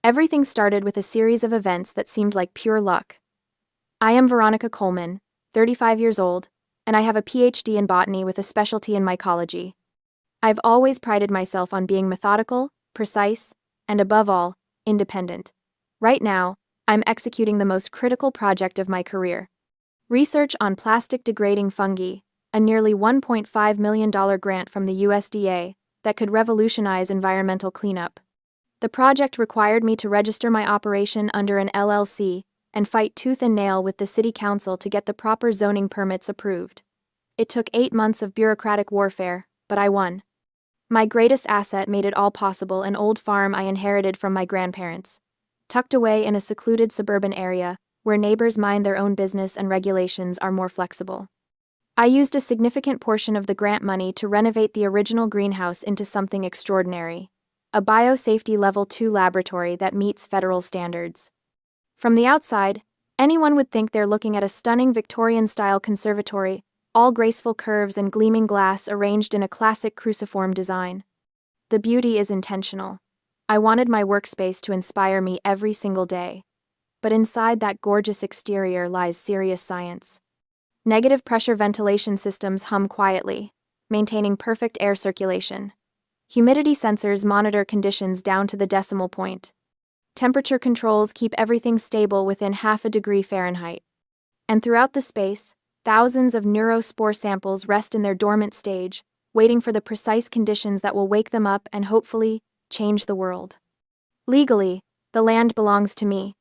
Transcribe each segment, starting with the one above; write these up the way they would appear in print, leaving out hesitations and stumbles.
Everything started with a series of events that seemed like pure luck. I am Veronica Coleman, 35 years old, and I have a PhD in botany with a specialty in mycology. I've always prided myself on being methodical, precise, and above all, independent. Right now, I'm executing the most critical project of my career. Research on plastic-degrading fungi, a nearly $1.5 million grant from the USDA that could revolutionize environmental cleanup. The project required me to register my operation under an LLC and fight tooth and nail with the city council to get the proper zoning permits approved. It took 8 months of bureaucratic warfare, but I won. My greatest asset made it all possible: an old farm I inherited from my grandparents, tucked away in a secluded suburban area where neighbors mind their own business and regulations are more flexible. I used a significant portion of the grant money to renovate the original greenhouse into something extraordinary, a biosafety Level 2 laboratory that meets federal standards. From the outside, anyone would think they're looking at a stunning Victorian-style conservatory, all graceful curves and gleaming glass arranged in a classic cruciform design. The beauty is intentional. I wanted my workspace to inspire me every single day. But inside that gorgeous exterior lies serious science. Negative pressure ventilation systems hum quietly, maintaining perfect air circulation. Humidity sensors monitor conditions down to the decimal point. Temperature controls keep everything stable within 0.5 degree Fahrenheit. And throughout the space, thousands of neurospore samples rest in their dormant stage, waiting for the precise conditions that will wake them up and hopefully change the world. Legally, the land belongs to me,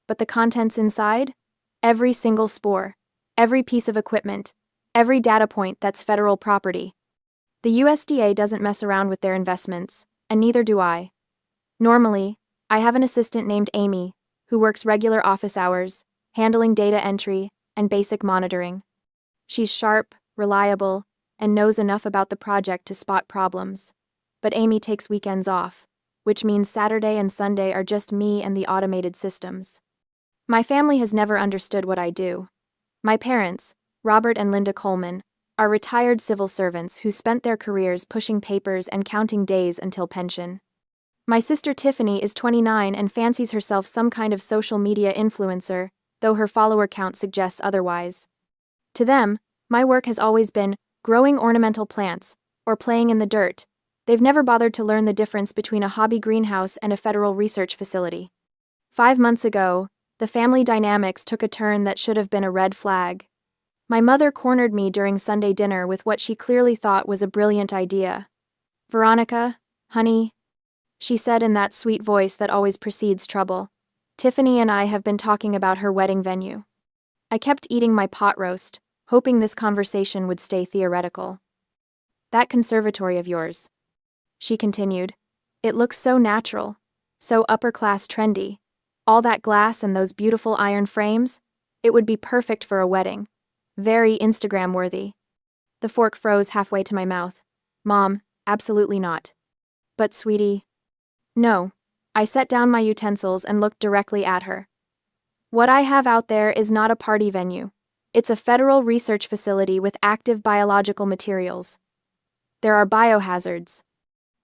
but the contents inside? Every single spore, every piece of equipment, every data point, that's federal property. The USDA doesn't mess around with their investments, and neither do I. Normally, I have an assistant named Amy, who works regular office hours, handling data entry and basic monitoring. She's sharp, reliable, and knows enough about the project to spot problems. But Amy takes weekends off, which means Saturday and Sunday are just me and the automated systems. My family has never understood what I do. My parents, Robert and Linda Coleman, are retired civil servants who spent their careers pushing papers and counting days until pension. My sister Tiffany is 29 and fancies herself some kind of social media influencer, though her follower count suggests otherwise. To them, my work has always been growing ornamental plants or playing in the dirt. They've never bothered to learn the difference between a hobby greenhouse and a federal research facility. 5 months ago, the family dynamics took a turn that should have been a red flag. My mother cornered me during Sunday dinner with what she clearly thought was a brilliant idea. "Veronica, honey," she said in that sweet voice that always precedes trouble, "Tiffany and I have been talking about her wedding venue." I kept eating my pot roast, hoping this conversation would stay theoretical. "That conservatory of yours," she continued, "it looks so natural, so upper-class trendy. All that glass and those beautiful iron frames, it would be perfect for a wedding. Very Instagram-worthy." The fork froze halfway to my mouth. "Mom, absolutely not." "But sweetie..." "No." I set down my utensils and looked directly at her. "What I have out there is not a party venue. It's a federal research facility with active biological materials. There are biohazards.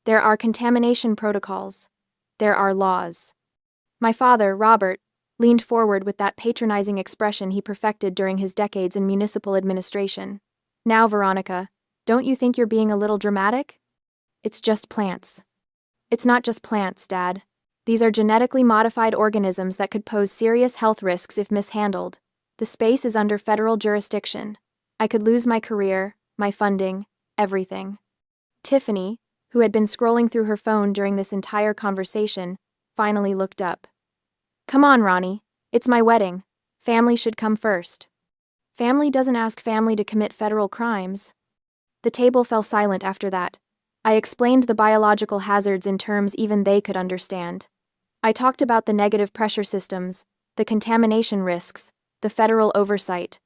There are contamination protocols. There are laws." My father, Robert, leaned forward with that patronizing expression he perfected during his decades in municipal administration. "Now, Veronica, don't you think you're being a little dramatic? It's just plants." "It's not just plants, Dad. These are genetically modified organisms that could pose serious health risks if mishandled. The space is under federal jurisdiction. I could lose my career, my funding, everything." Tiffany, who had been scrolling through her phone during this entire conversation, finally looked up. "Come on, Ronnie. It's my wedding. Family should come first." "Family doesn't ask family to commit federal crimes." The table fell silent after that. I explained the biological hazards in terms even they could understand. I talked about the negative pressure systems, the contamination risks, the federal oversight.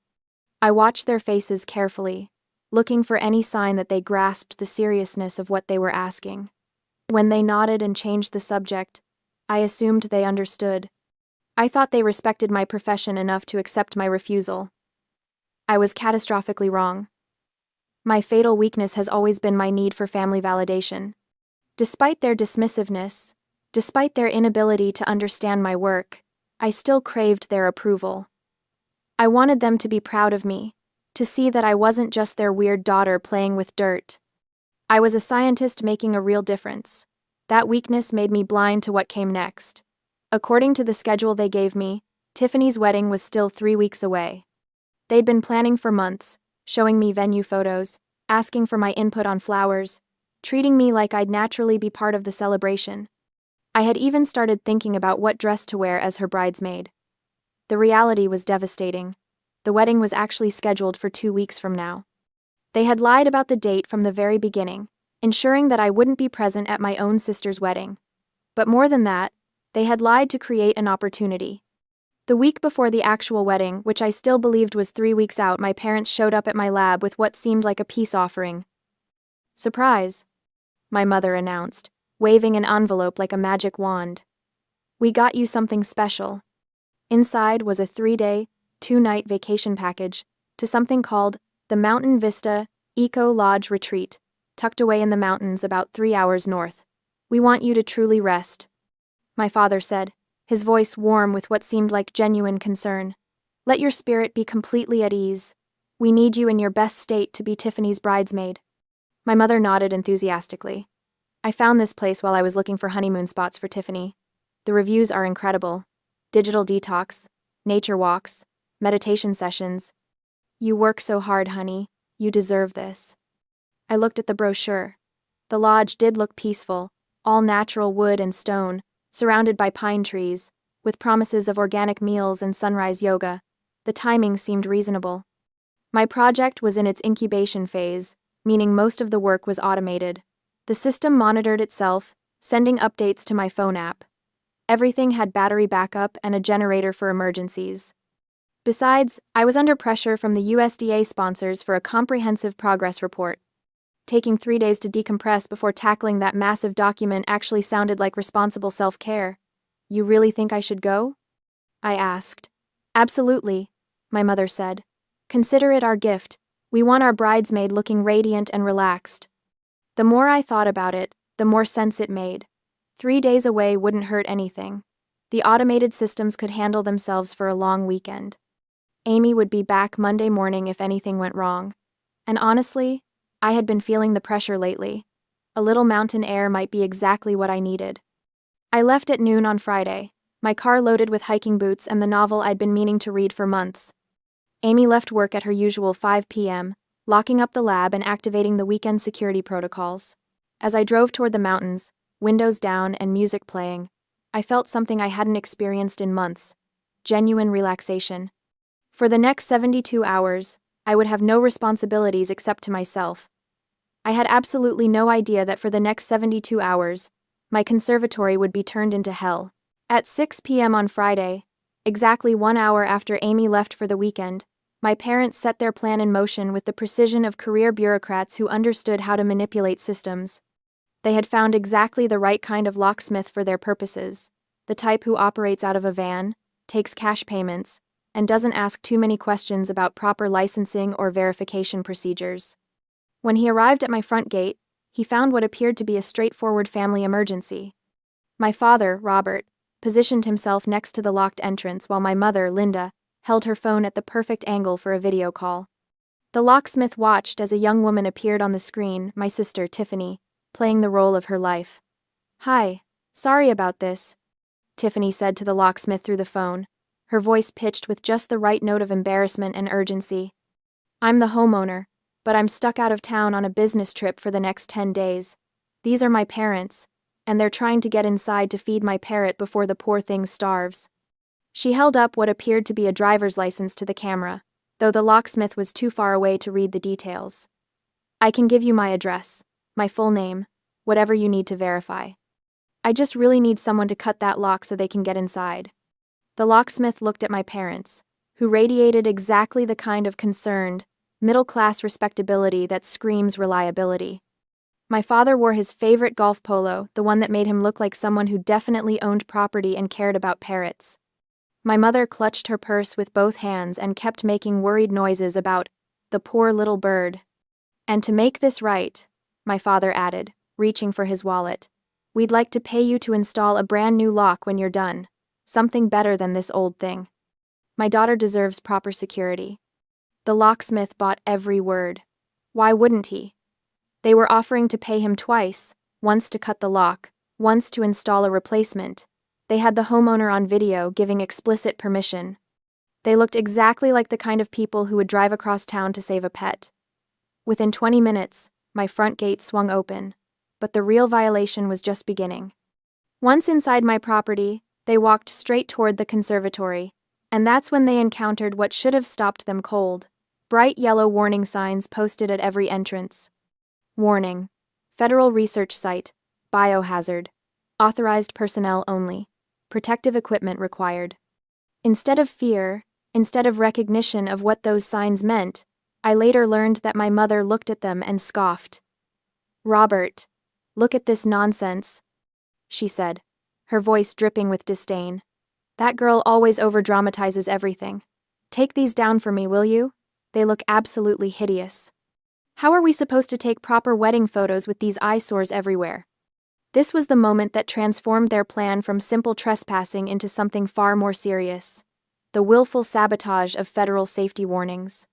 I watched their faces carefully, looking for any sign that they grasped the seriousness of what they were asking. When they nodded and changed the subject, I assumed they understood. I thought they respected my profession enough to accept my refusal. I was catastrophically wrong. My fatal weakness has always been my need for family validation. Despite their dismissiveness, Despite their inability to understand my work, I still craved their approval. I wanted them to be proud of me, to see that I wasn't just their weird daughter playing with dirt. I was a scientist making a real difference. That weakness made me blind to what came next. According to the schedule they gave me, Tiffany's wedding was still 3 weeks away. They'd been planning for months, showing me venue photos, asking for my input on flowers, treating me like I'd naturally be part of the celebration. I had even started thinking about what dress to wear as her bridesmaid. The reality was devastating. The wedding was actually scheduled for 2 weeks from now. They had lied about the date from the very beginning, ensuring that I wouldn't be present at my own sister's wedding. But more than that, they had lied to create an opportunity. The week before the actual wedding, which I still believed was 3 weeks out, my parents showed up at my lab with what seemed like a peace offering. "Surprise," my mother announced, waving an envelope like a magic wand. "We got you something special." Inside was a 3-day, 2-night vacation package to something called the Mountain Vista Eco Lodge Retreat, tucked away in the mountains about 3 hours north. "We want you to truly rest," my father said, his voice warm with what seemed like genuine concern. "Let your spirit be completely at ease. We need you in your best state to be Tiffany's bridesmaid." My mother nodded enthusiastically. "I found this place while I was looking for honeymoon spots for Tiffany. The reviews are incredible. Digital detox, nature walks, meditation sessions. You work so hard, honey. You deserve this." I looked at the brochure. The lodge did look peaceful, all natural wood and stone, surrounded by pine trees, with promises of organic meals and sunrise yoga. The timing seemed reasonable. My project was in its incubation phase, meaning most of the work was automated. The system monitored itself, sending updates to my phone app. Everything had battery backup and a generator for emergencies. Besides, I was under pressure from the USDA sponsors for a comprehensive progress report. Taking 3 days to decompress before tackling that massive document actually sounded like responsible self-care. "You really think I should go?" I asked. "Absolutely," my mother said. "Consider it our gift. We want our bridesmaid looking radiant and relaxed." The more I thought about it, the more sense it made. 3 days away wouldn't hurt anything. The automated systems could handle themselves for a long weekend. Amy would be back Monday morning if anything went wrong. And honestly, I had been feeling the pressure lately. A little mountain air might be exactly what I needed. I left at noon on Friday, my car loaded with hiking boots and the novel I'd been meaning to read for months. Amy left work at her usual 5 p.m., locking up the lab and activating the weekend security protocols. As I drove toward the mountains, windows down and music playing, I felt something I hadn't experienced in months: genuine relaxation. For the next 72 hours, I would have no responsibilities except to myself. I had absolutely no idea that for the next 72 hours, my conservatory would be turned into hell. At 6 p.m. on Friday, exactly 1 hour after Amy left for the weekend, my parents set their plan in motion with the precision of career bureaucrats who understood how to manipulate systems. They had found exactly the right kind of locksmith for their purposes, the type who operates out of a van, takes cash payments, and doesn't ask too many questions about proper licensing or verification procedures. When he arrived at my front gate, he found what appeared to be a straightforward family emergency. My father, Robert, positioned himself next to the locked entrance while my mother, Linda, held her phone at the perfect angle for a video call. The locksmith watched as a young woman appeared on the screen, my sister, Tiffany, playing the role of her life. "Hi, sorry about this," Tiffany said to the locksmith through the phone, her voice pitched with just the right note of embarrassment and urgency. "I'm the homeowner, but I'm stuck out of town on a business trip for the next 10 days. These are my parents, and they're trying to get inside to feed my parrot before the poor thing starves." She held up what appeared to be a driver's license to the camera, though the locksmith was too far away to read the details. "I can give you my address, my full name, whatever you need to verify. I just really need someone to cut that lock so they can get inside." The locksmith looked at my parents, who radiated exactly the kind of concerned, middle-class respectability that screams reliability. My father wore his favorite golf polo, the one that made him look like someone who definitely owned property and cared about parrots. My mother clutched her purse with both hands and kept making worried noises about the poor little bird. "And to make this right," my father added, reaching for his wallet, We'd like to pay you to install a brand new lock when you're done. Something better than this old thing. My daughter deserves proper security. The locksmith bought every word. Why wouldn't he? They were offering to pay him twice, once to cut the lock, once to install a replacement. They had the homeowner on video giving explicit permission. They looked exactly like the kind of people who would drive across town to save a pet. Within 20 minutes, my front gate swung open, but the real violation was just beginning. Once inside my property, they walked straight toward the conservatory, and that's when they encountered what should have stopped them cold. Bright yellow warning signs posted at every entrance. Warning. Federal Research Site. Biohazard. Authorized personnel only. Protective equipment required. Instead of fear, instead of recognition of what those signs meant, I later learned that my mother looked at them and scoffed. "Robert, look at this nonsense," she said, her voice dripping with disdain. "That girl always overdramatizes everything. Take these down for me, will you? They look absolutely hideous. How are we supposed to take proper wedding photos with these eyesores everywhere?" This was the moment that transformed their plan from simple trespassing into something far more serious: the willful sabotage of federal safety warnings.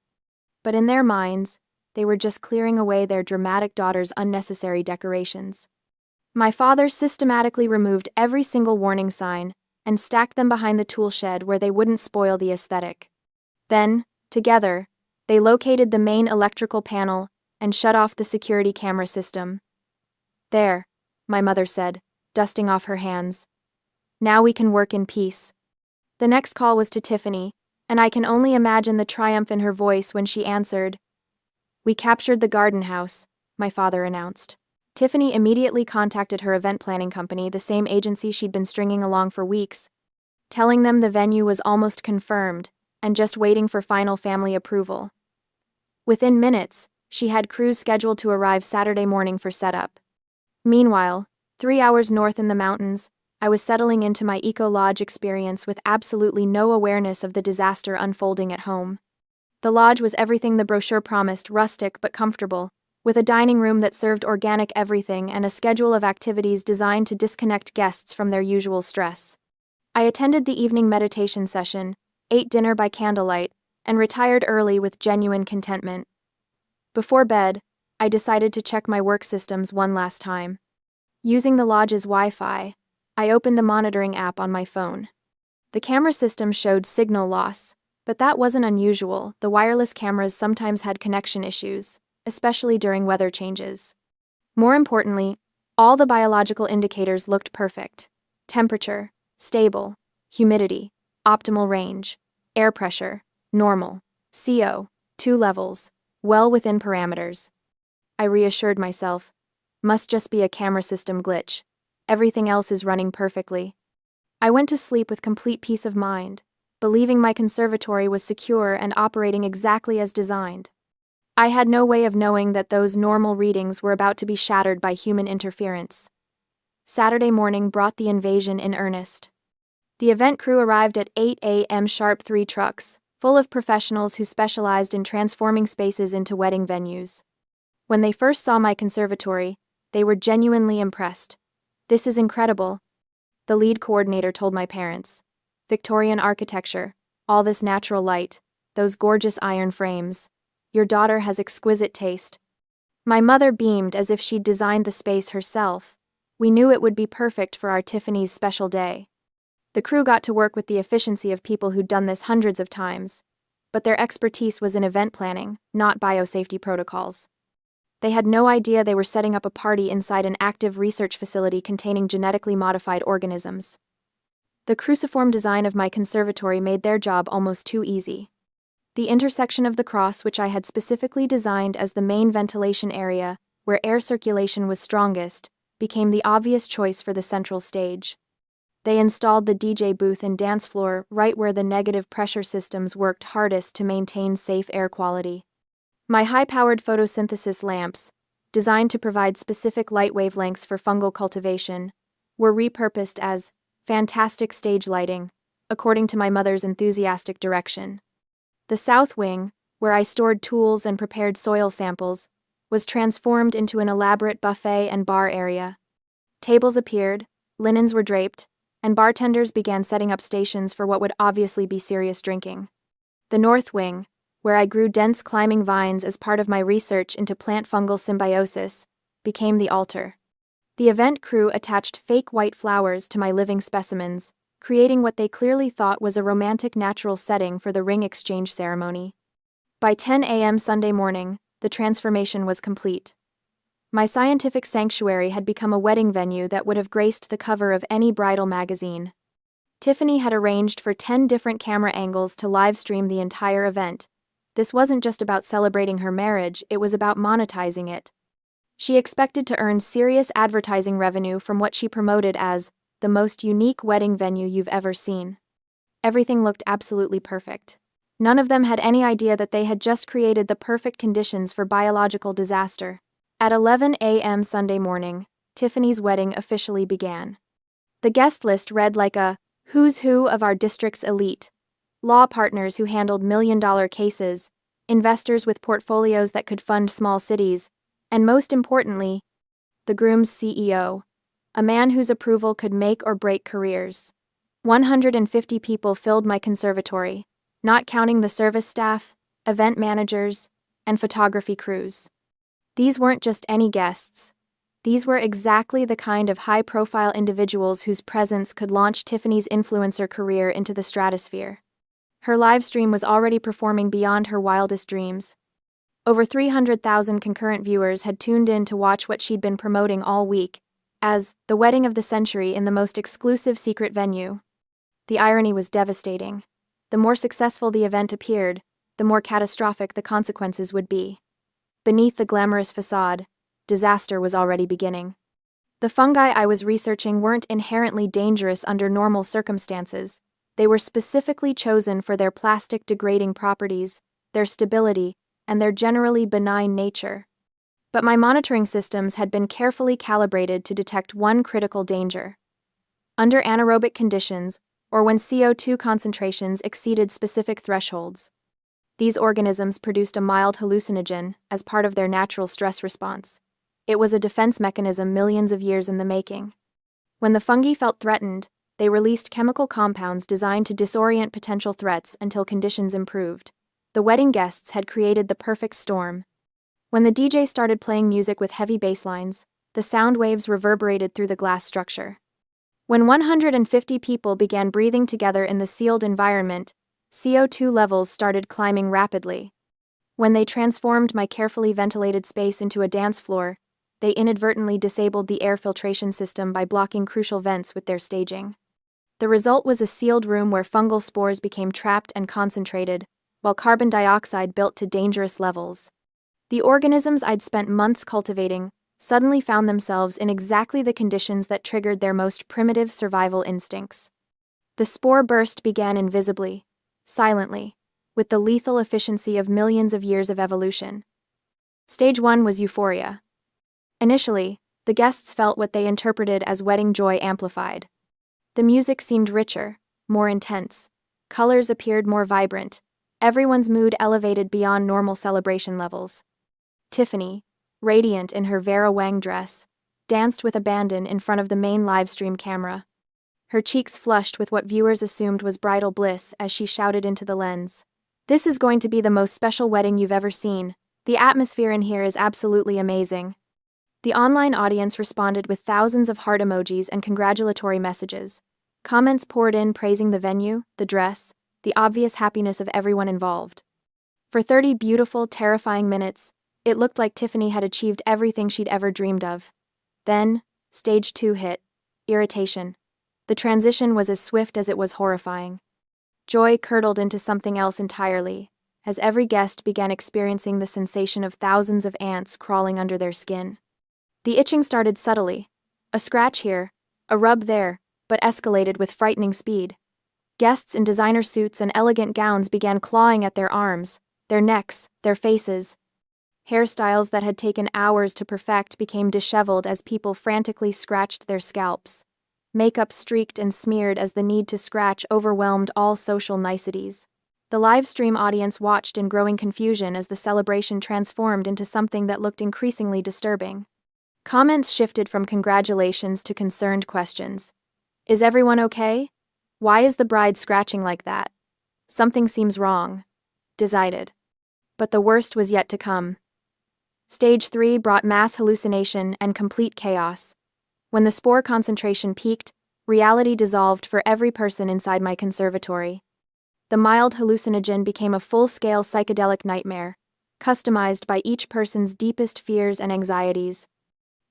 But in their minds, they were just clearing away their dramatic daughter's unnecessary decorations. My father systematically removed every single warning sign and stacked them behind the tool shed where they wouldn't spoil the aesthetic. Then, together, they located the main electrical panel and shut off the security camera system. "There," my mother said, dusting off her hands. "Now we can work in peace." The next call was to Tiffany, and I can only imagine the triumph in her voice when she answered. "We captured the garden house," my father announced. Tiffany immediately contacted her event planning company, the same agency she'd been stringing along for weeks, telling them the venue was almost confirmed and just waiting for final family approval. Within minutes, she had crews scheduled to arrive Saturday morning for setup. Meanwhile, 3 hours north in the mountains, I was settling into my eco-lodge experience with absolutely no awareness of the disaster unfolding at home. The lodge was everything the brochure promised: rustic but comfortable, with a dining room that served organic everything and a schedule of activities designed to disconnect guests from their usual stress. I attended the evening meditation session, ate dinner by candlelight, and retired early with genuine contentment. Before bed, I decided to check my work systems one last time. Using the lodge's Wi-Fi, I opened the monitoring app on my phone. The camera system showed signal loss, but that wasn't unusual. The wireless cameras sometimes had connection issues, especially during weather changes. More importantly, all the biological indicators looked perfect. Temperature, stable; humidity, optimal range; air pressure, normal; CO, 2 levels, well within parameters. I reassured myself. Must just be a camera system glitch. Everything else is running perfectly. I went to sleep with complete peace of mind, believing my conservatory was secure and operating exactly as designed. I had no way of knowing that those normal readings were about to be shattered by human interference. Saturday morning brought the invasion in earnest. The event crew arrived at 8 a.m. sharp, 3 trucks, full of professionals who specialized in transforming spaces into wedding venues. When they first saw my conservatory, they were genuinely impressed. "This is incredible," the lead coordinator told my parents. "Victorian architecture, all this natural light, those gorgeous iron frames. Your daughter has exquisite taste." My mother beamed as if she'd designed the space herself. We knew it would be perfect for our Tiffany's special day. The crew got to work with the efficiency of people who'd done this hundreds of times, but their expertise was in event planning, not biosafety protocols. They had no idea they were setting up a party inside an active research facility containing genetically modified organisms. The cruciform design of my conservatory made their job almost too easy. The intersection of the cross, which I had specifically designed as the main ventilation area, where air circulation was strongest, became the obvious choice for the central stage. They installed the DJ booth and dance floor right where the negative pressure systems worked hardest to maintain safe air quality. My high-powered photosynthesis lamps, designed to provide specific light wavelengths for fungal cultivation, were repurposed as fantastic stage lighting, according to my mother's enthusiastic direction. The south wing, where I stored tools and prepared soil samples, was transformed into an elaborate buffet and bar area. Tables appeared, linens were draped, and bartenders began setting up stations for what would obviously be serious drinking. The North Wing, where I grew dense climbing vines as part of my research into plant-fungal symbiosis, became the altar. The event crew attached fake white flowers to my living specimens, creating what they clearly thought was a romantic natural setting for the ring exchange ceremony. By 10 a.m. Sunday morning, the transformation was complete. My scientific sanctuary had become a wedding venue that would have graced the cover of any bridal magazine. Tiffany had arranged for 10 different camera angles to live stream the entire event. This wasn't just about celebrating her marriage, it was about monetizing it. She expected to earn serious advertising revenue from what she promoted as the most unique wedding venue you've ever seen. Everything looked absolutely perfect. None of them had any idea that they had just created the perfect conditions for biological disaster. At 11 a.m. Sunday morning, Tiffany's wedding officially began. The guest list read like a who's who of our district's elite: law partners who handled million-dollar cases, investors with portfolios that could fund small cities, and most importantly, the groom's CEO, a man whose approval could make or break careers. 150 people filled my conservatory, not counting the service staff, event managers, and photography crews. These weren't just any guests. These were exactly the kind of high-profile individuals whose presence could launch Tiffany's influencer career into the stratosphere. Her livestream was already performing beyond her wildest dreams. Over 300,000 concurrent viewers had tuned in to watch what she'd been promoting all week as the wedding of the century in the most exclusive secret venue. The irony was devastating. The more successful the event appeared, the more catastrophic the consequences would be. Beneath the glamorous facade, disaster was already beginning. The fungi I was researching weren't inherently dangerous under normal circumstances. They were specifically chosen for their plastic-degrading properties, their stability, and their generally benign nature. But my monitoring systems had been carefully calibrated to detect one critical danger. Under anaerobic conditions, or when CO2 concentrations exceeded specific thresholds, these organisms produced a mild hallucinogen as part of their natural stress response. It was a defense mechanism millions of years in the making. When the fungi felt threatened, they released chemical compounds designed to disorient potential threats until conditions improved. The wedding guests had created the perfect storm. When the DJ started playing music with heavy bass lines, the sound waves reverberated through the glass structure. When 150 people began breathing together in the sealed environment, CO2 levels started climbing rapidly. When they transformed my carefully ventilated space into a dance floor, they inadvertently disabled the air filtration system by blocking crucial vents with their staging. The result was a sealed room where fungal spores became trapped and concentrated, while carbon dioxide built to dangerous levels. The organisms I'd spent months cultivating suddenly found themselves in exactly the conditions that triggered their most primitive survival instincts. The spore burst began invisibly, silently, with the lethal efficiency of millions of years of evolution. Stage 1 was euphoria. Initially, the guests felt what they interpreted as wedding joy amplified. The music seemed richer, more intense. Colors appeared more vibrant. Everyone's mood elevated beyond normal celebration levels. Tiffany, radiant in her Vera Wang dress, danced with abandon in front of the main livestream camera. Her cheeks flushed with what viewers assumed was bridal bliss as she shouted into the lens, "This is going to be the most special wedding you've ever seen. The atmosphere in here is absolutely amazing." The online audience responded with thousands of heart emojis and congratulatory messages. Comments poured in praising the venue, the dress, the obvious happiness of everyone involved. For 30 beautiful, terrifying minutes, it looked like Tiffany had achieved everything she'd ever dreamed of. Then, stage 2 hit: irritation. The transition was as swift as it was horrifying. Joy curdled into something else entirely, as every guest began experiencing the sensation of thousands of ants crawling under their skin. The itching started subtly, a scratch here, a rub there, but escalated with frightening speed. Guests in designer suits and elegant gowns began clawing at their arms, their necks, their faces. Hairstyles that had taken hours to perfect became disheveled as people frantically scratched their scalps. Makeup streaked and smeared as the need to scratch overwhelmed all social niceties. The live stream audience watched in growing confusion as the celebration transformed into something that looked increasingly disturbing. Comments shifted from congratulations to concerned questions. Is everyone okay? Why is the bride scratching like that? Something seems wrong. Decided. But the worst was yet to come. Stage 3 brought mass hallucination and complete chaos. When the spore concentration peaked, reality dissolved for every person inside my conservatory. The mild hallucinogen became a full-scale psychedelic nightmare, customized by each person's deepest fears and anxieties.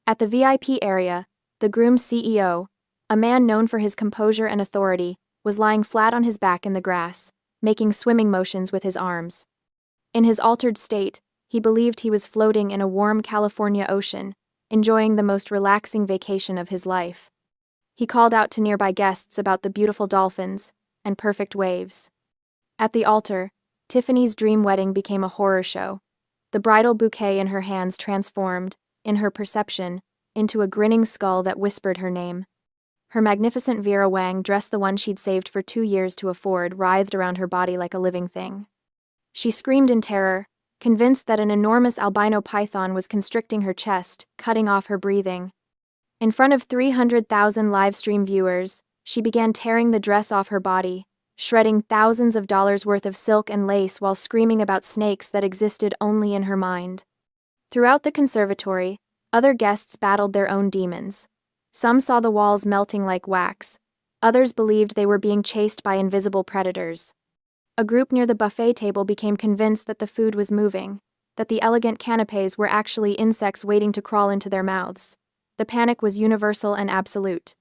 At the VIP area, the groom's CEO, a man known for his composure and authority, was lying flat on his back in the grass, making swimming motions with his arms. In his altered state, he believed he was floating in a warm California ocean, enjoying the most relaxing vacation of his life. He called out to nearby guests about the beautiful dolphins and perfect waves. At the altar, Tiffany's dream wedding became a horror show. The bridal bouquet in her hands transformed, in her perception, into a grinning skull that whispered her name. Her magnificent Vera Wang dress, the one she'd saved for 2 years to afford, writhed around her body like a living thing. She screamed in terror, convinced that an enormous albino python was constricting her chest, cutting off her breathing. In front of 300,000 livestream viewers, she began tearing the dress off her body, shredding thousands of dollars worth of silk and lace while screaming about snakes that existed only in her mind. Throughout the conservatory, other guests battled their own demons. Some saw the walls melting like wax. Others believed they were being chased by invisible predators. A group near the buffet table became convinced that the food was moving, that the elegant canapés were actually insects waiting to crawl into their mouths. The panic was universal and absolute.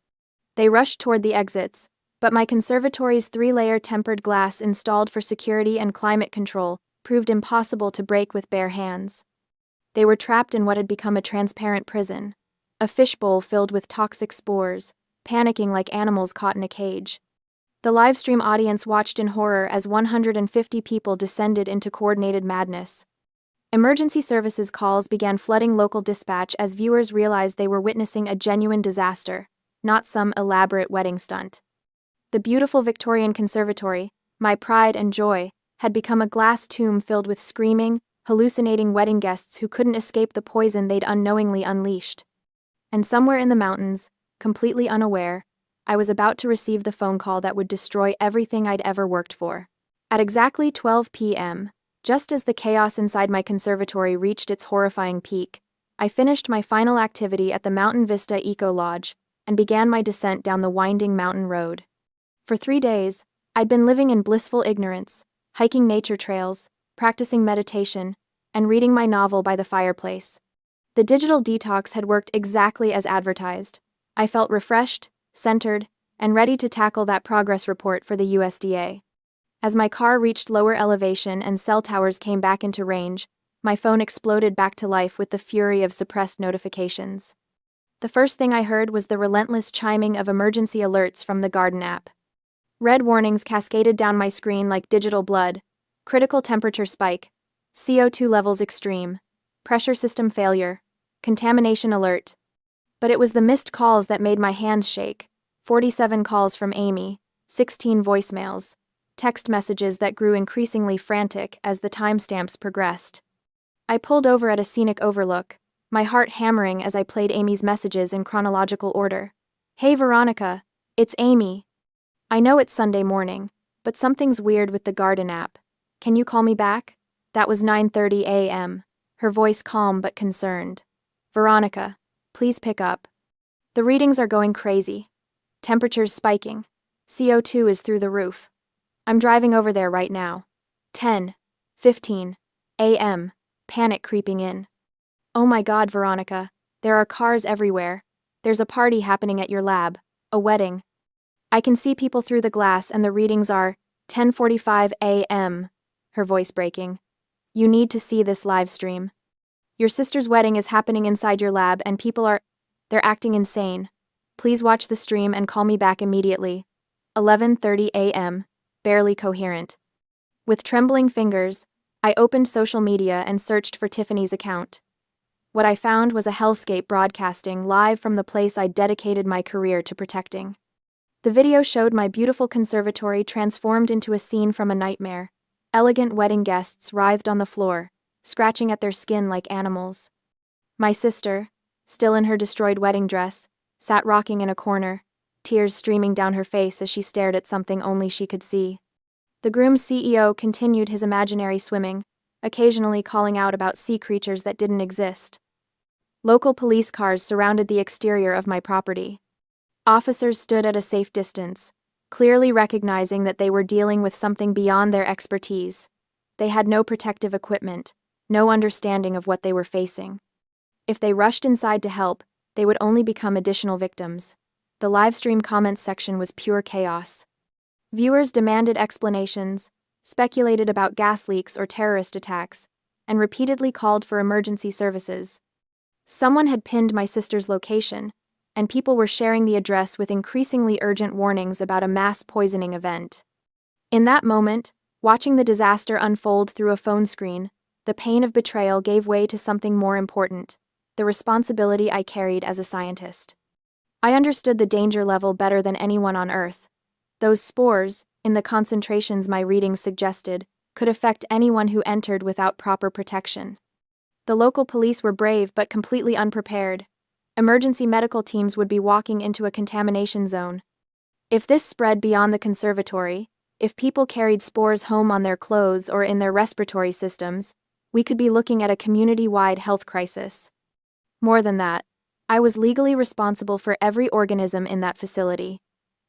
They rushed toward the exits, but my conservatory's 3-layer tempered glass installed for security and climate control proved impossible to break with bare hands. They were trapped in what had become a transparent prison, a fishbowl filled with toxic spores, panicking like animals caught in a cage. The livestream audience watched in horror as 150 people descended into coordinated madness. Emergency services calls began flooding local dispatch as viewers realized they were witnessing a genuine disaster, not some elaborate wedding stunt. The beautiful Victorian conservatory, my pride and joy, had become a glass tomb filled with screaming, hallucinating wedding guests who couldn't escape the poison they'd unknowingly unleashed. And somewhere in the mountains, completely unaware, I was about to receive the phone call that would destroy everything I'd ever worked for. At exactly 12 p.m., just as the chaos inside my conservatory reached its horrifying peak, I finished my final activity at the Mountain Vista Eco Lodge and began my descent down the winding mountain road. For 3 days, I'd been living in blissful ignorance, hiking nature trails, practicing meditation, and reading my novel by the fireplace. The digital detox had worked exactly as advertised. I felt refreshed, centered, and ready to tackle that progress report for the USDA. As my car reached lower elevation and cell towers came back into range, my phone exploded back to life with the fury of suppressed notifications. The first thing I heard was the relentless chiming of emergency alerts from the Garden app. Red warnings cascaded down my screen like digital blood: critical temperature spike, CO2 levels extreme, pressure system failure, contamination alert. But it was the missed calls that made my hands shake. 47 calls from Amy, 16 voicemails, text messages that grew increasingly frantic as the timestamps progressed. I pulled over at a scenic overlook, my heart hammering as I played Amy's messages in chronological order. Hey Veronica, it's Amy. I know it's Sunday morning, but something's weird with the Garden app. Can you call me back? That was 9:30 a.m., her voice calm but concerned. Veronica, please pick up. The readings are going crazy. Temperature's spiking. CO2 is through the roof. I'm driving over there right now. 10:15 a.m., panic creeping in. Oh my God, Veronica, there are cars everywhere. There's a party happening at your lab, a wedding. I can see people through the glass and the readings are 10:45 a.m., her voice breaking. You need to see this live stream. Your sister's wedding is happening inside your lab and they're acting insane. Please watch the stream and call me back immediately. 11:30 a.m., barely coherent. With trembling fingers, I opened social media and searched for Tiffany's account. What I found was a hellscape broadcasting live from the place I'd dedicated my career to protecting. The video showed my beautiful conservatory transformed into a scene from a nightmare. Elegant wedding guests writhed on the floor, scratching at their skin like animals. My sister, still in her destroyed wedding dress, sat rocking in a corner, tears streaming down her face as she stared at something only she could see. The groom's CEO continued his imaginary swimming, occasionally calling out about sea creatures that didn't exist. Local police cars surrounded the exterior of my property. Officers stood at a safe distance, clearly recognizing that they were dealing with something beyond their expertise. They had no protective equipment, no understanding of what they were facing. If they rushed inside to help, they would only become additional victims. The livestream comments section was pure chaos. Viewers demanded explanations, speculated about gas leaks or terrorist attacks, and repeatedly called for emergency services. Someone had pinned my sister's location, and people were sharing the address with increasingly urgent warnings about a mass poisoning event. In that moment, watching the disaster unfold through a phone screen, the pain of betrayal gave way to something more important: the responsibility I carried as a scientist. I understood the danger level better than anyone on Earth. Those spores, in the concentrations my readings suggested, could affect anyone who entered without proper protection. The local police were brave but completely unprepared. Emergency medical teams would be walking into a contamination zone. If this spread beyond the conservatory, if people carried spores home on their clothes or in their respiratory systems, we could be looking at a community-wide health crisis. More than that, I was legally responsible for every organism in that facility.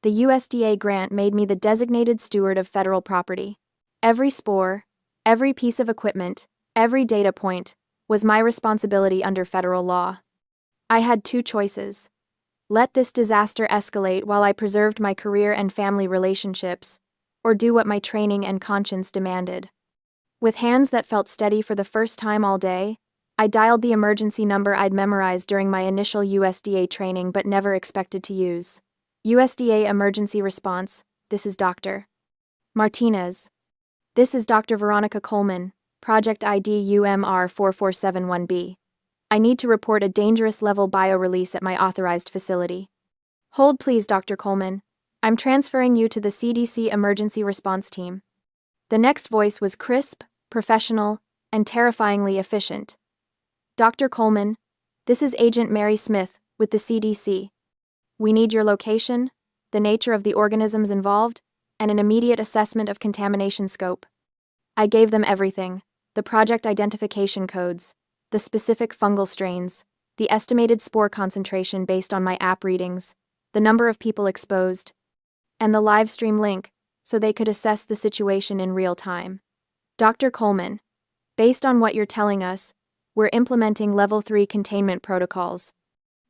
The USDA grant made me the designated steward of federal property. Every spore, every piece of equipment, every data point was my responsibility under federal law. I had two choices: let this disaster escalate while I preserved my career and family relationships, or do what my training and conscience demanded. With hands that felt steady for the first time all day, I dialed the emergency number I'd memorized during my initial USDA training but never expected to use. USDA Emergency Response, this is Dr. Martinez. This is Dr. Veronica Coleman, Project ID UMR4471B. I need to report a dangerous level bio-release at my authorized facility. Hold please, Dr. Coleman. I'm transferring you to the CDC Emergency Response Team. The next voice was crisp, professional, and terrifyingly efficient. Dr. Coleman, this is Agent Mary Smith with the CDC. We need your location, the nature of the organisms involved, and an immediate assessment of contamination scope. I gave them everything: the project identification codes, the specific fungal strains, the estimated spore concentration based on my app readings, the number of people exposed, and the live stream link so they could assess the situation in real time. Dr. Coleman, based on what you're telling us, we're implementing Level 3 containment protocols.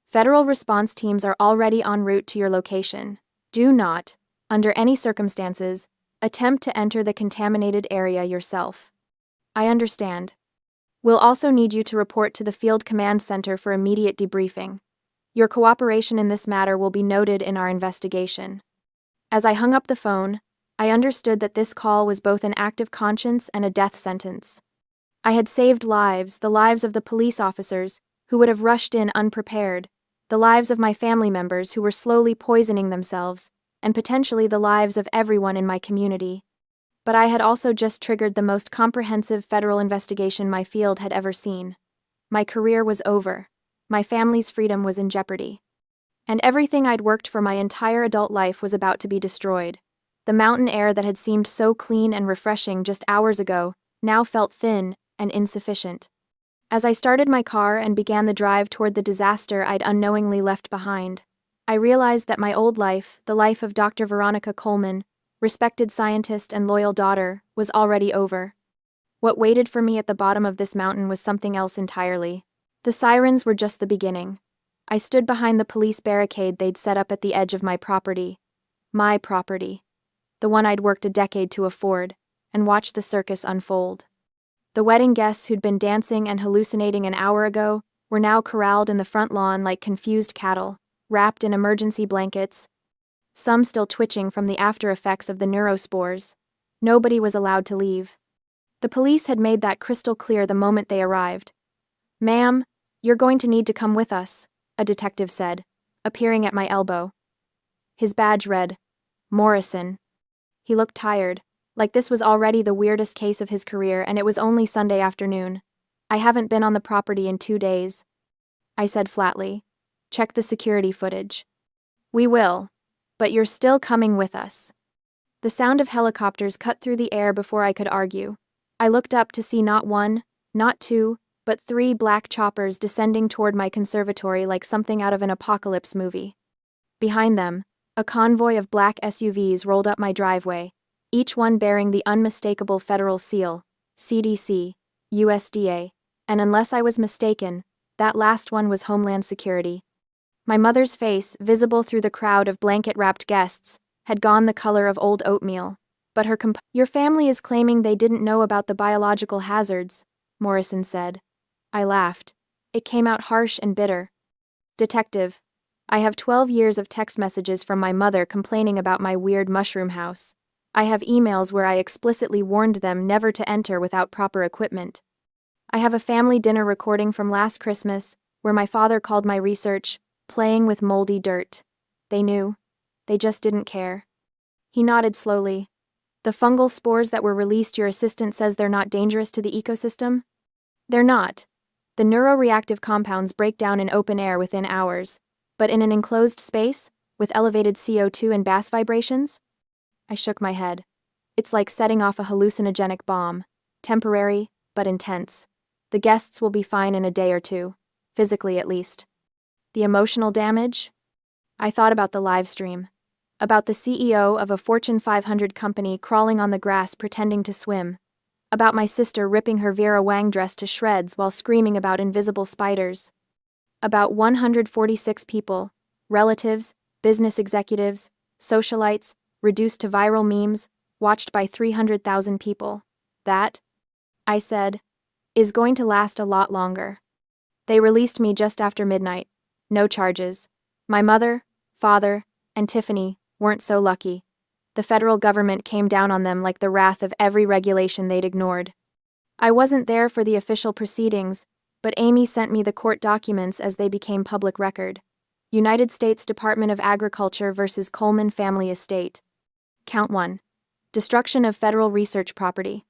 Federal response teams are already en route to your location. Do not, under any circumstances, attempt to enter the contaminated area yourself. I understand. We'll also need you to report to the Field Command Center for immediate debriefing. Your cooperation in this matter will be noted in our investigation. As I hung up the phone, I understood that this call was both an act of conscience and a death sentence. I had saved lives, the lives of the police officers who would have rushed in unprepared, the lives of my family members who were slowly poisoning themselves, and potentially the lives of everyone in my community. But I had also just triggered the most comprehensive federal investigation my field had ever seen. My career was over. My family's freedom was in jeopardy. And everything I'd worked for my entire adult life was about to be destroyed. The mountain air that had seemed so clean and refreshing just hours ago now felt thin and insufficient. As I started my car and began the drive toward the disaster I'd unknowingly left behind, I realized that my old life, the life of Dr. Veronica Coleman, respected scientist and loyal daughter, was already over. What waited for me at the bottom of this mountain was something else entirely. The sirens were just the beginning. I stood behind the police barricade they'd set up at the edge of my property, the one I'd worked a decade to afford, and watched the circus unfold. The wedding guests who'd been dancing and hallucinating an hour ago were now corralled in the front lawn like confused cattle, wrapped in emergency blankets, some still twitching from the after effects of the neurospores. Nobody was allowed to leave. The police had made that crystal clear the moment they arrived. "Ma'am, you're going to need to come with us," a detective said, appearing at my elbow. His badge read, Morrison. He looked tired, like this was already the weirdest case of his career, and it was only Sunday afternoon. I haven't been on the property in 2 days. I said flatly. Check the security footage. We will. But you're still coming with us. The sound of helicopters cut through the air before I could argue. I looked up to see not one, not two, but 3 black choppers descending toward my conservatory like something out of an apocalypse movie. Behind them, a convoy of black SUVs rolled up my driveway, each one bearing the unmistakable federal seal, CDC, USDA, and unless I was mistaken, that last one was Homeland Security. My mother's face, visible through the crowd of blanket-wrapped guests, had gone the color of old oatmeal, but Your family is claiming they didn't know about the biological hazards, Morrison said. I laughed. It came out harsh and bitter. Detective, I have 12 years of text messages from my mother complaining about my weird mushroom house. I have emails where I explicitly warned them never to enter without proper equipment. I have a family dinner recording from last Christmas where my father called my research playing with moldy dirt. They knew. They just didn't care. He nodded slowly. The fungal spores that were released, your assistant says they're not dangerous to the ecosystem? They're not. The neuroreactive compounds break down in open air within hours, but in an enclosed space, with elevated CO2 and bass vibrations? I shook my head. It's like setting off a hallucinogenic bomb, temporary, but intense. The guests will be fine in a day or two, physically at least. The emotional damage? I thought about the live stream. About the CEO of a Fortune 500 company crawling on the grass pretending to swim. About my sister ripping her Vera Wang dress to shreds while screaming about invisible spiders. About 146 people, relatives, business executives, socialites, reduced to viral memes, watched by 300,000 people. That, I said, is going to last a lot longer. They released me just after midnight. No charges. My mother, father, and Tiffany weren't so lucky. The federal government came down on them like the wrath of every regulation they'd ignored. I wasn't there for the official proceedings, but Amy sent me the court documents as they became public record. United States Department of Agriculture versus Coleman Family Estate. Count 1. Destruction of federal research property.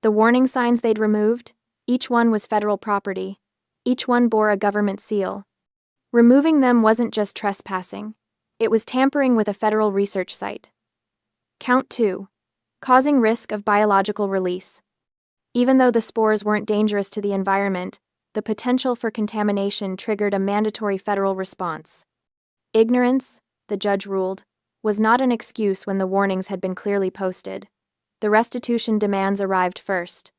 The warning signs they'd removed, each one was federal property. Each one bore a government seal. Removing them wasn't just trespassing. It was tampering with a federal research site. Count 2. Causing risk of biological release. Even though the spores weren't dangerous to the environment, the potential for contamination triggered a mandatory federal response. Ignorance, the judge ruled, was not an excuse when the warnings had been clearly posted. The restitution demands arrived first.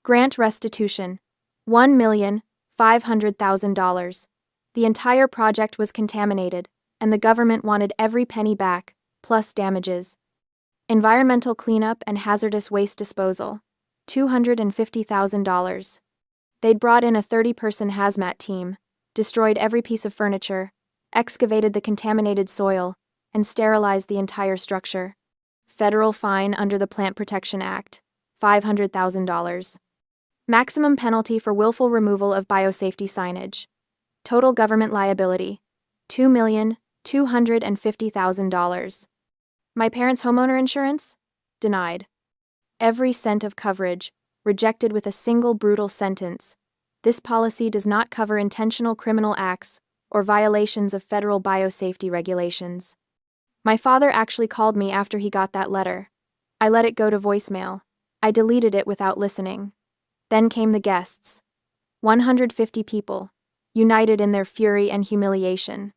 Grant restitution, $1,500,000. The entire project was contaminated, and the government wanted every penny back, plus damages. Environmental cleanup and hazardous waste disposal, $250,000. They'd brought in a 30-person hazmat team, destroyed every piece of furniture, excavated the contaminated soil, and sterilized the entire structure. Federal fine under the Plant Protection Act, $500,000. Maximum penalty for willful removal of biosafety signage. Total government liability, $2,250,000. My parents' homeowner insurance? Denied. Every cent of coverage, rejected with a single brutal sentence. This policy does not cover intentional criminal acts or violations of federal biosafety regulations. My father actually called me after he got that letter. I let it go to voicemail. I deleted it without listening. Then came the guests. 150 people, united in their fury and humiliation.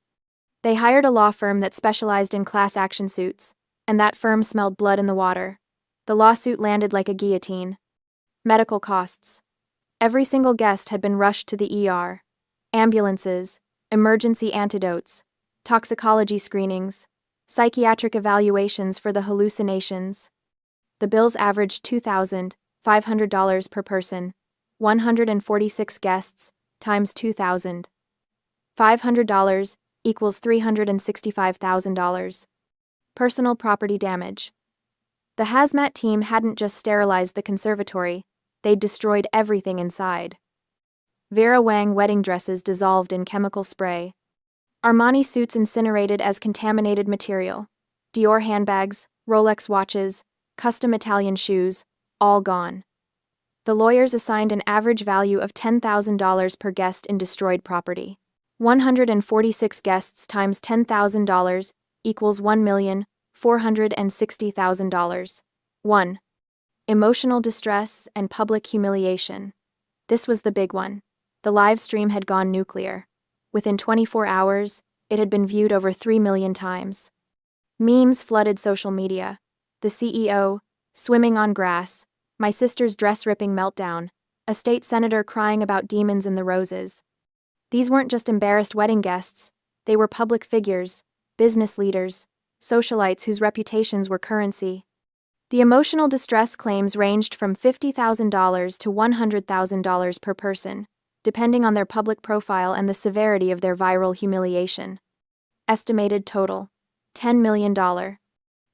They hired a law firm that specialized in class action suits, and that firm smelled blood in the water. The lawsuit landed like a guillotine. Medical costs. Every single guest had been rushed to the ER. Ambulances, emergency antidotes, toxicology screenings, psychiatric evaluations for the hallucinations. The bills averaged $2,500 per person, 146 guests, times $2,000. $500 equals $365,000. Personal property damage. The hazmat team hadn't just sterilized the conservatory, they'd destroyed everything inside. Vera Wang wedding dresses dissolved in chemical spray. Armani suits incinerated as contaminated material. Dior handbags, Rolex watches, custom Italian shoes, all gone. The lawyers assigned an average value of $10,000 per guest in destroyed property. 146 guests times $10,000 equals $1,460,000. 1. Emotional distress and public humiliation. This was the big one. The live stream had gone nuclear. Within 24 hours, it had been viewed over 3 million times. Memes flooded social media. The CEO, swimming on grass, my sister's dress-ripping meltdown, a state senator crying about demons in the roses. These weren't just embarrassed wedding guests, they were public figures, business leaders, socialites whose reputations were currency. The emotional distress claims ranged from $50,000 to $100,000 per person, depending on their public profile and the severity of their viral humiliation. Estimated total: $10 million.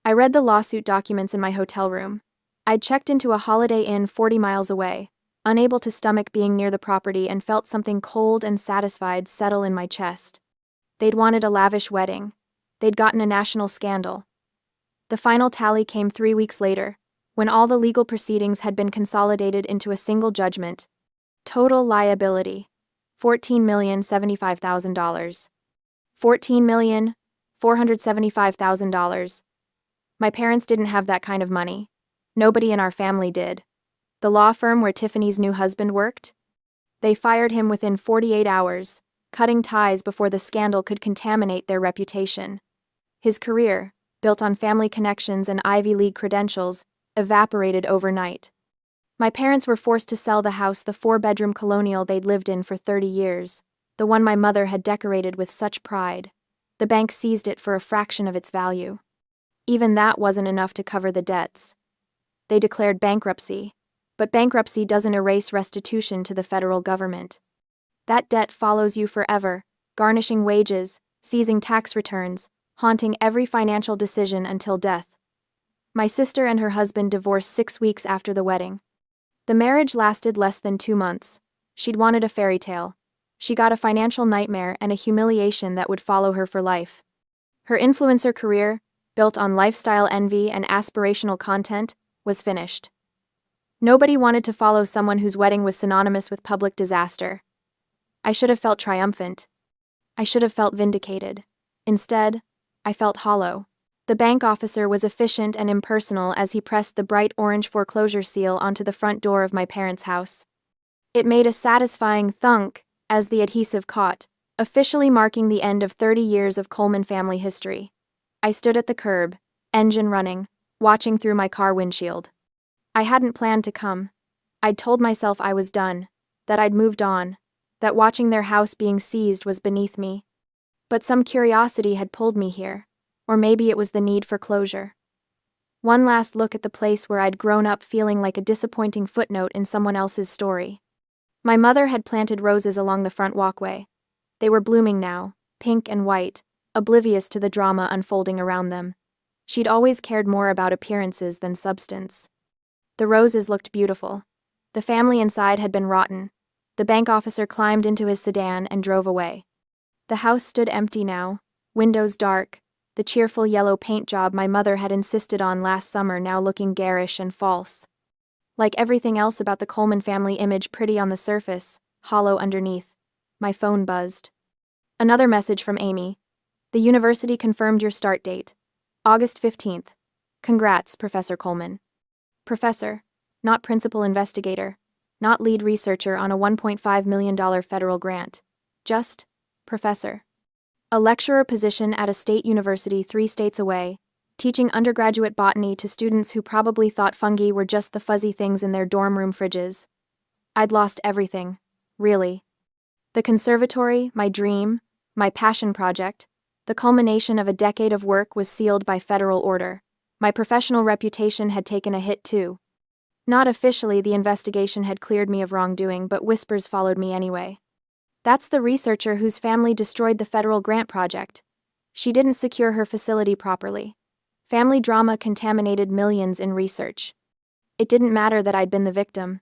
I read the lawsuit documents in my hotel room. I'd checked into a Holiday Inn 40 miles away, unable to stomach being near the property, and felt something cold and satisfied settle in my chest. They'd wanted a lavish wedding. They'd gotten a national scandal. The final tally came 3 weeks later, when all the legal proceedings had been consolidated into a single judgment. Total liability: $14,075,000. $14,475,000. My parents didn't have that kind of money. Nobody in our family did. The law firm where Tiffany's new husband worked? They fired him within 48 hours, cutting ties before the scandal could contaminate their reputation. His career, built on family connections and Ivy League credentials, evaporated overnight. My parents were forced to sell the house, the 4-bedroom colonial they'd lived in for 30 years, the one my mother had decorated with such pride. The bank seized it for a fraction of its value. Even that wasn't enough to cover the debts. They declared bankruptcy, but bankruptcy doesn't erase restitution to the federal government. That debt follows you forever, garnishing wages, seizing tax returns, haunting every financial decision until death. My sister and her husband divorced 6 weeks after the wedding. The marriage lasted less than 2 months. She'd wanted a fairy tale. She got a financial nightmare and a humiliation that would follow her for life. Her influencer career, built on lifestyle envy and aspirational content, was finished. Nobody wanted to follow someone whose wedding was synonymous with public disaster. I should have felt triumphant. I should have felt vindicated. Instead, I felt hollow. The bank officer was efficient and impersonal as he pressed the bright orange foreclosure seal onto the front door of my parents' house. It made a satisfying thunk as the adhesive caught, officially marking the end of 30 years of Coleman family history. I stood at the curb, engine running, watching through my car windshield. I hadn't planned to come. I'd told myself I was done, that I'd moved on, that watching their house being seized was beneath me. But some curiosity had pulled me here, or maybe it was the need for closure. One last look at the place where I'd grown up, feeling like a disappointing footnote in someone else's story. My mother had planted roses along the front walkway. They were blooming now, pink and white, oblivious to the drama unfolding around them. She'd always cared more about appearances than substance. The roses looked beautiful. The family inside had been rotten. The bank officer climbed into his sedan and drove away. The house stood empty now, windows dark, the cheerful yellow paint job my mother had insisted on last summer now looking garish and false. Like everything else about the Coleman family image, pretty on the surface, hollow underneath. My phone buzzed. Another message from Amy. The university confirmed your start date. August 15th. Congrats, Professor Coleman. Professor, not principal investigator, not lead researcher on a $1.5 million federal grant. Just professor. A lecturer position at a state university 3 states away, teaching undergraduate botany to students who probably thought fungi were just the fuzzy things in their dorm room fridges. I'd lost everything, really. The conservatory, my dream, my passion project, the culmination of a decade of work, was sealed by federal order. My professional reputation had taken a hit too. Not officially, the investigation had cleared me of wrongdoing, but whispers followed me anyway. That's the researcher whose family destroyed the federal grant project. She didn't secure her facility properly. Family drama contaminated millions in research. It didn't matter that I'd been the victim.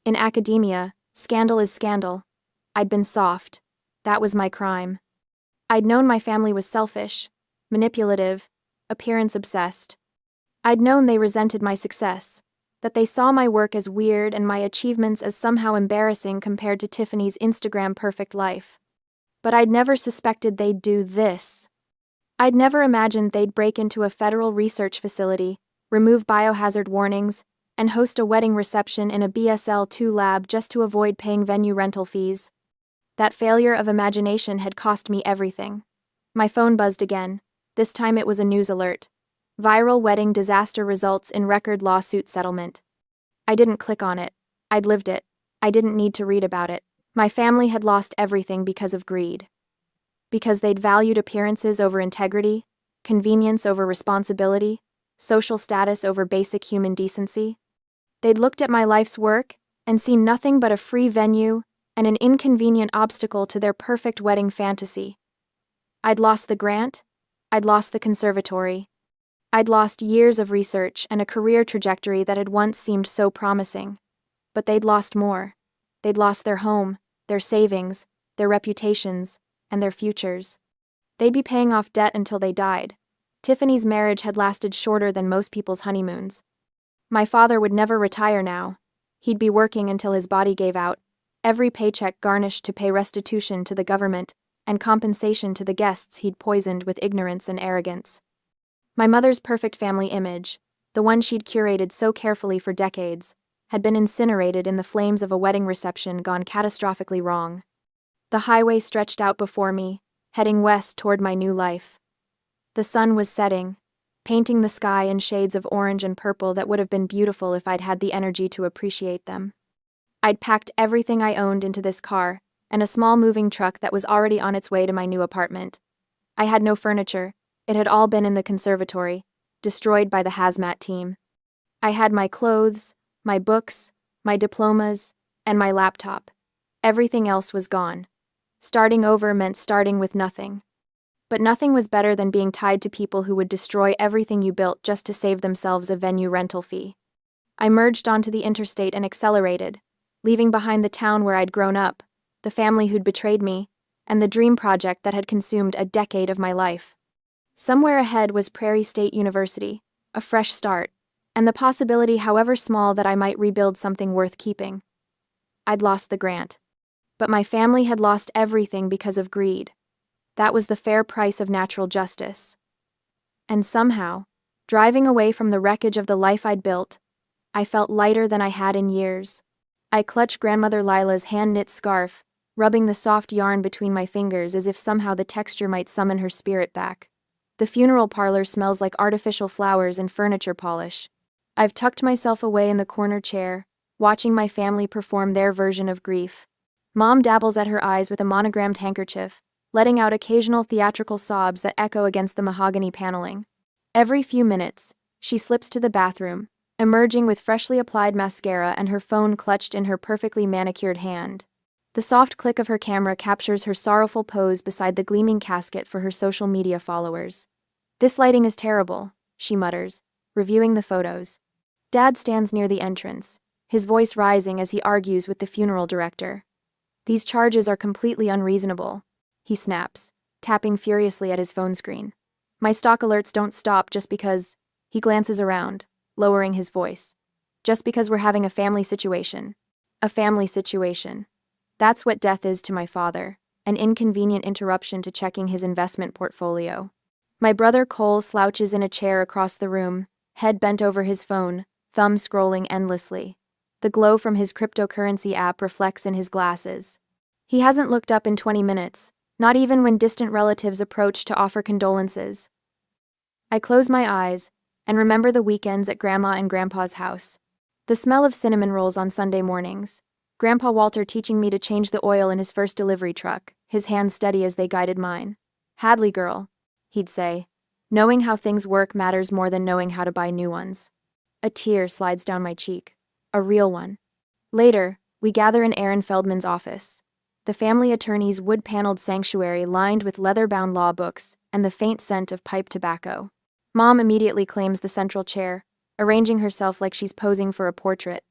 In academia, scandal is scandal. I'd been soft. That was my crime. I'd known my family was selfish, manipulative, appearance-obsessed. I'd known they resented my success, that they saw my work as weird and my achievements as somehow embarrassing compared to Tiffany's Instagram perfect life. But I'd never suspected they'd do this. I'd never imagined they'd break into a federal research facility, remove biohazard warnings, and host a wedding reception in a BSL-2 lab just to avoid paying venue rental fees. That failure of imagination had cost me everything. My phone buzzed again. This time it was a news alert. Viral wedding disaster results in record lawsuit settlement. I didn't click on it. I'd lived it. I didn't need to read about it. My family had lost everything because of greed. Because they'd valued appearances over integrity, convenience over responsibility, social status over basic human decency. They'd looked at my life's work and seen nothing but a free venue and an inconvenient obstacle to their perfect wedding fantasy. I'd lost the grant. I'd lost the conservatory. I'd lost years of research and a career trajectory that had once seemed so promising. But they'd lost more. They'd lost their home, their savings, their reputations, and their futures. They'd be paying off debt until they died. Tiffany's marriage had lasted shorter than most people's honeymoons. My father would never retire now. He'd be working until his body gave out, every paycheck garnished to pay restitution to the government and compensation to the guests he'd poisoned with ignorance and arrogance. My mother's perfect family image, the one she'd curated so carefully for decades, had been incinerated in the flames of a wedding reception gone catastrophically wrong. The highway stretched out before me, heading west toward my new life. The sun was setting, painting the sky in shades of orange and purple that would have been beautiful if I'd had the energy to appreciate them. I'd packed everything I owned into this car, and a small moving truck that was already on its way to my new apartment. I had no furniture. It had all been in the conservatory, destroyed by the hazmat team. I had my clothes, my books, my diplomas, and my laptop. Everything else was gone. Starting over meant starting with nothing. But nothing was better than being tied to people who would destroy everything you built just to save themselves a venue rental fee. I merged onto the interstate and accelerated, leaving behind the town where I'd grown up, the family who'd betrayed me, and the dream project that had consumed a decade of my life. Somewhere ahead was Prairie State University, a fresh start, and the possibility, however small, that I might rebuild something worth keeping. I'd lost the grant. But my family had lost everything because of greed. That was the fair price of natural justice. And somehow, driving away from the wreckage of the life I'd built, I felt lighter than I had in years. I clutched Grandmother Lila's hand-knit scarf, rubbing the soft yarn between my fingers as if somehow the texture might summon her spirit back. The funeral parlor smells like artificial flowers and furniture polish. I've tucked myself away in the corner chair, watching my family perform their version of grief. Mom dabbles at her eyes with a monogrammed handkerchief, letting out occasional theatrical sobs that echo against the mahogany paneling. Every few minutes, she slips to the bathroom, emerging with freshly applied mascara and her phone clutched in her perfectly manicured hand. The soft click of her camera captures her sorrowful pose beside the gleaming casket for her social media followers. "This lighting is terrible," she mutters, reviewing the photos. Dad stands near the entrance, his voice rising as he argues with the funeral director. "These charges are completely unreasonable," he snaps, tapping furiously at his phone screen. "My stock alerts don't stop just because—" He glances around, lowering his voice. "Just because we're having a family situation. A family situation. That's what death is to my father, an inconvenient interruption to checking his investment portfolio." My brother Cole slouches in a chair across the room, head bent over his phone, thumb scrolling endlessly. The glow from his cryptocurrency app reflects in his glasses. He hasn't looked up in 20 minutes, not even when distant relatives approach to offer condolences. I close my eyes and remember the weekends at Grandma and Grandpa's house. The smell of cinnamon rolls on Sunday mornings. Grandpa Walter teaching me to change the oil in his first delivery truck, his hands steady as they guided mine. "Hadley girl," he'd say. "Knowing how things work matters more than knowing how to buy new ones." A tear slides down my cheek. A real one. Later, we gather in Aaron Feldman's office. The family attorney's wood-paneled sanctuary lined with leather-bound law books and the faint scent of pipe tobacco. Mom immediately claims the central chair, arranging herself like she's posing for a portrait.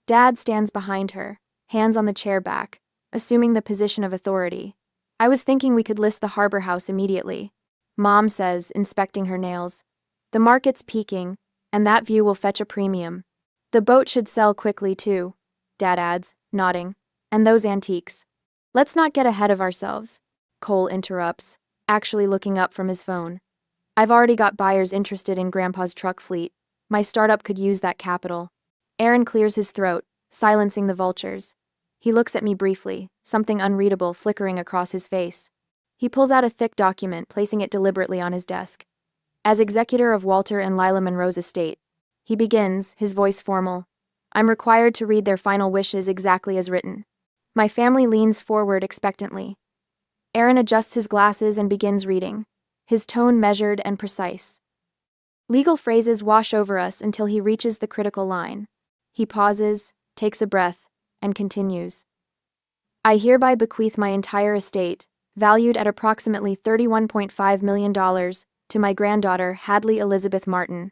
Dad stands behind her, hands on the chair back, assuming the position of authority. "I was thinking we could list the Harbor House immediately," Mom says, inspecting her nails. "The market's peaking, and that view will fetch a premium. The boat should sell quickly, too," Dad adds, nodding. "And those antiques. Let's not get ahead of ourselves." Cole interrupts, actually looking up from his phone. I've already got buyers interested in Grandpa's truck fleet. My startup could use that capital. Aaron clears his throat, silencing the vultures. He looks at me briefly, something unreadable flickering across his face. He pulls out a thick document, placing it deliberately on his desk. As executor of Walter and Lila Monroe's estate, he begins, his voice formal. I'm required to read their final wishes exactly as written. My family leans forward expectantly. Aaron adjusts his glasses and begins reading, his tone measured and precise. Legal phrases wash over us until he reaches the critical line. He pauses, takes a breath, and continues. I hereby bequeath my entire estate, valued at approximately $31.5 million, to my granddaughter, Hadley Elizabeth Martin.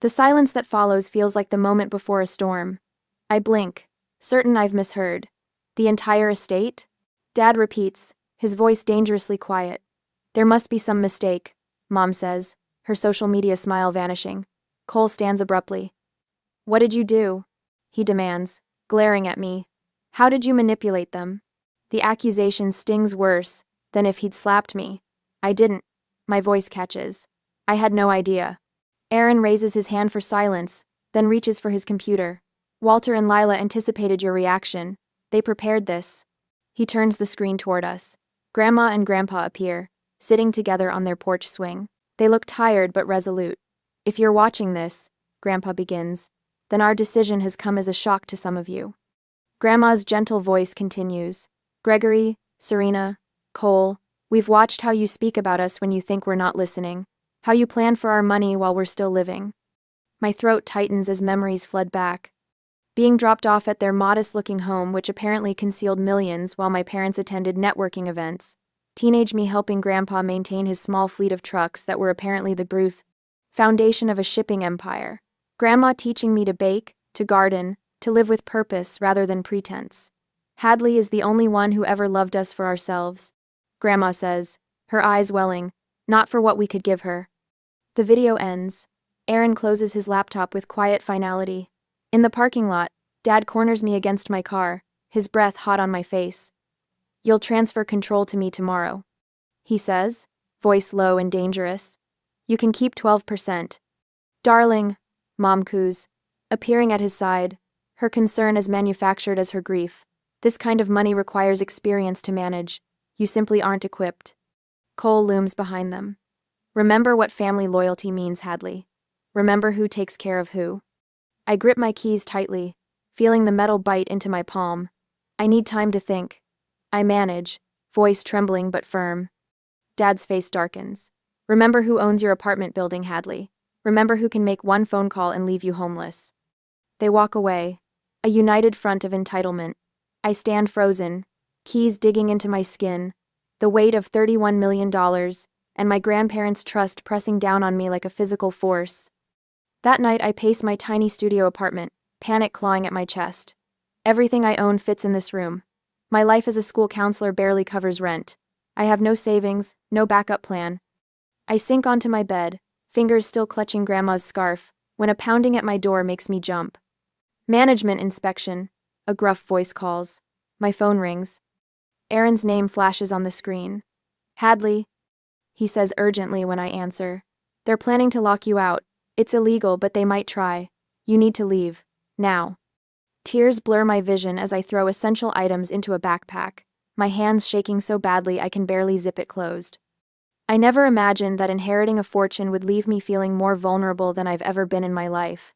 The silence that follows feels like the moment before a storm. I blink, certain I've misheard. The entire estate? Dad repeats, his voice dangerously quiet. There must be some mistake, Mom says, her social media smile vanishing. Cole stands abruptly. What did you do? He demands, glaring at me. How did you manipulate them? The accusation stings worse than if he'd slapped me. I didn't. My voice catches. I had no idea. Aaron raises his hand for silence, then reaches for his computer. Walter and Lila anticipated your reaction. They prepared this. He turns the screen toward us. Grandma and Grandpa appear, sitting together on their porch swing. They look tired but resolute. If you're watching this, Grandpa begins, then our decision has come as a shock to some of you. Grandma's gentle voice continues. Gregory, Serena, Cole, we've watched how you speak about us when you think we're not listening, how you plan for our money while we're still living. My throat tightens as memories flood back. Being dropped off at their modest-looking home, which apparently concealed millions while my parents attended networking events. Teenage me helping Grandpa maintain his small fleet of trucks that were apparently the brute foundation of a shipping empire. Grandma teaching me to bake, to garden, to live with purpose rather than pretense. Hadley is the only one who ever loved us for ourselves, Grandma says, her eyes welling, not for what we could give her. The video ends. Aaron closes his laptop with quiet finality. In the parking lot, Dad corners me against my car, his breath hot on my face. You'll transfer control to me tomorrow, he says, voice low and dangerous. You can keep 12%. Darling, Mom coos, appearing at his side, her concern as manufactured as her grief. This kind of money requires experience to manage. You simply aren't equipped. Cole looms behind them. Remember what family loyalty means, Hadley. Remember who takes care of who. I grip my keys tightly, feeling the metal bite into my palm. I need time to think. I manage, voice trembling but firm. Dad's face darkens. Remember who owns your apartment building, Hadley. Remember who can make one phone call and leave you homeless. They walk away, a united front of entitlement. I stand frozen, keys digging into my skin, the weight of $31 million, and my grandparents' trust pressing down on me like a physical force. That night I pace my tiny studio apartment, panic clawing at my chest. Everything I own fits in this room. My life as a school counselor barely covers rent. I have no savings, no backup plan. I sink onto my bed, fingers still clutching Grandma's scarf, when a pounding at my door makes me jump. Management inspection, a gruff voice calls. My phone rings. Aaron's name flashes on the screen. Hadley, he says urgently when I answer. They're planning to lock you out. It's illegal, but they might try. You need to leave. Now. Tears blur my vision as I throw essential items into a backpack, my hands shaking so badly I can barely zip it closed. I never imagined that inheriting a fortune would leave me feeling more vulnerable than I've ever been in my life.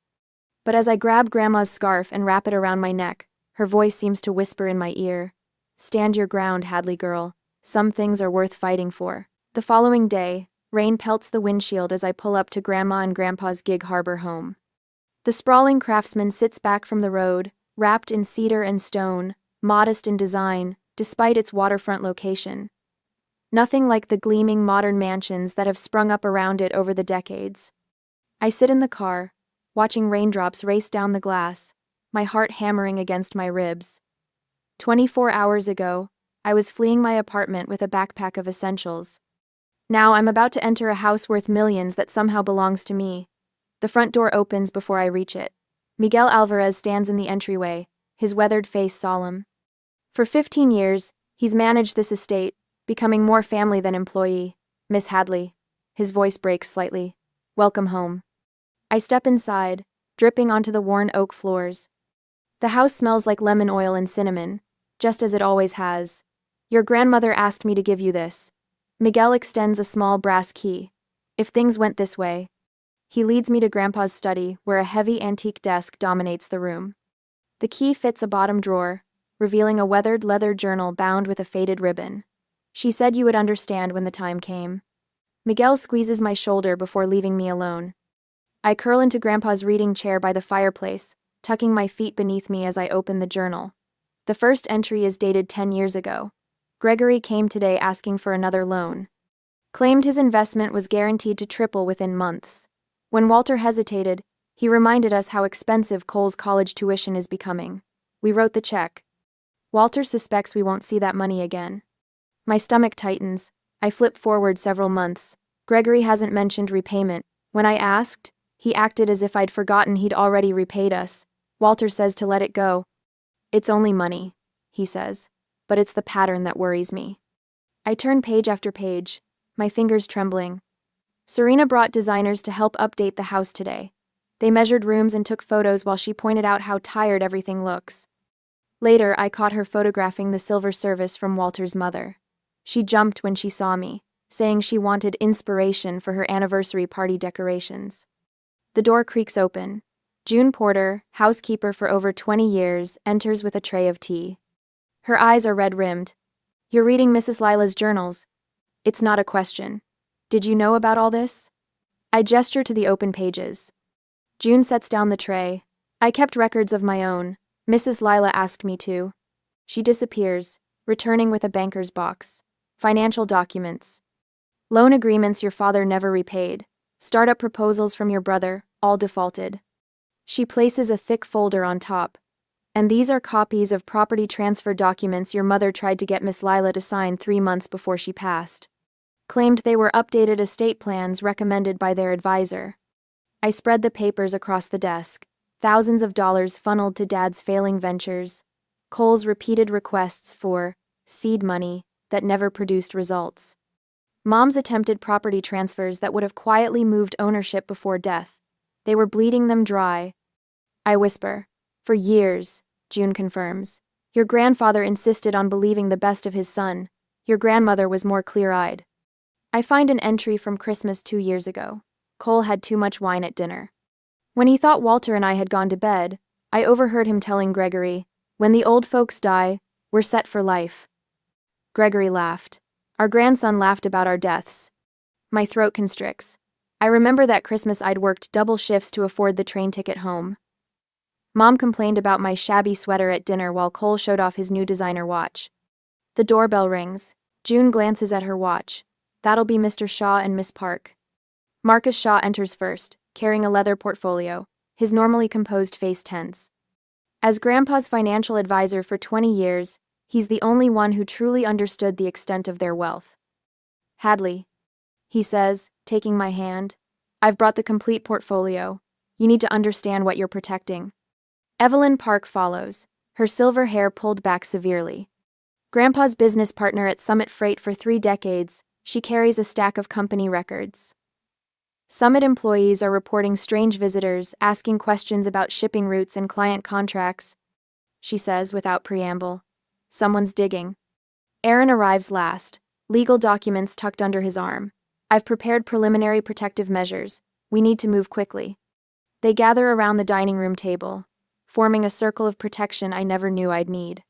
But as I grab Grandma's scarf and wrap it around my neck, her voice seems to whisper in my ear. Stand your ground, Hadley girl. Some things are worth fighting for. The following day, rain pelts the windshield as I pull up to Grandma and Grandpa's Gig Harbor home. The sprawling craftsman sits back from the road, wrapped in cedar and stone, modest in design, despite its waterfront location. Nothing like the gleaming modern mansions that have sprung up around it over the decades. I sit in the car, watching raindrops race down the glass, my heart hammering against my ribs. 24 hours ago, I was fleeing my apartment with a backpack of essentials. Now I'm about to enter a house worth millions that somehow belongs to me. The front door opens before I reach it. Miguel Alvarez stands in the entryway, his weathered face solemn. For 15 years, he's managed this estate, Becoming more family than employee. Miss Hadley. His voice breaks slightly. Welcome home. I step inside, dripping onto the worn oak floors. The house smells like lemon oil and cinnamon, just as it always has. Your grandmother asked me to give you this. Miguel extends a small brass key. If things went this way. He leads me to Grandpa's study, where a heavy antique desk dominates the room. The key fits a bottom drawer, revealing a weathered leather journal bound with a faded ribbon. She said you would understand when the time came. Miguel squeezes my shoulder before leaving me alone. I curl into Grandpa's reading chair by the fireplace, tucking my feet beneath me as I open the journal. The first entry is dated 10 years ago. Gregory came today asking for another loan. Claimed his investment was guaranteed to triple within months. When Walter hesitated, he reminded us how expensive Cole's college tuition is becoming. We wrote the check. Walter suspects we won't see that money again. My stomach tightens. I flip forward several months. Gregory hasn't mentioned repayment. When I asked, he acted as if I'd forgotten he'd already repaid us. Walter says to let it go. It's only money, he says, but it's the pattern that worries me. I turn page after page, my fingers trembling. Serena brought designers to help update the house today. They measured rooms and took photos while she pointed out how tired everything looks. Later, I caught her photographing the silver service from Walter's mother. She jumped when she saw me, saying she wanted inspiration for her anniversary party decorations. The door creaks open. June Porter, housekeeper for over 20 years, enters with a tray of tea. Her eyes are red-rimmed. You're reading Mrs. Lila's journals. It's not a question. Did you know about all this? I gesture to the open pages. June sets down the tray. I kept records of my own. Mrs. Lila asked me to. She disappears, returning with a banker's box. Financial documents. Loan agreements your father never repaid. Startup proposals from your brother, all defaulted. She places a thick folder on top. And these are copies of property transfer documents your mother tried to get Miss Lila to sign 3 months before she passed. Claimed they were updated estate plans recommended by their advisor. I spread the papers across the desk. Thousands of dollars funneled to Dad's failing ventures. Cole's repeated requests for seed money that never produced results. Mom's attempted property transfers that would have quietly moved ownership before death. They were bleeding them dry. I whisper. For years, June confirms. Your grandfather insisted on believing the best of his son. Your grandmother was more clear-eyed. I find an entry from Christmas 2 years ago. Cole had too much wine at dinner. When he thought Walter and I had gone to bed, I overheard him telling Gregory, when the old folks die, we're set for life. Gregory laughed. Our grandson laughed about our deaths. My throat constricts. I remember that Christmas I'd worked double shifts to afford the train ticket home. Mom complained about my shabby sweater at dinner while Cole showed off his new designer watch. The doorbell rings. June glances at her watch. That'll be Mr. Shaw and Miss Park. Marcus Shaw enters first, carrying a leather portfolio, his normally composed face tense. As Grandpa's financial advisor for 20 years, he's the only one who truly understood the extent of their wealth. Hadley, he says, taking my hand. I've brought the complete portfolio. You need to understand what you're protecting. Evelyn Park follows, her silver hair pulled back severely. Grandpa's business partner at Summit Freight for 3 decades, she carries a stack of company records. Summit employees are reporting strange visitors, asking questions about shipping routes and client contracts. She says without preamble. Someone's digging. Aaron arrives last, legal documents tucked under his arm. I've prepared preliminary protective measures. We need to move quickly. They gather around the dining room table, forming a circle of protection I never knew I'd need.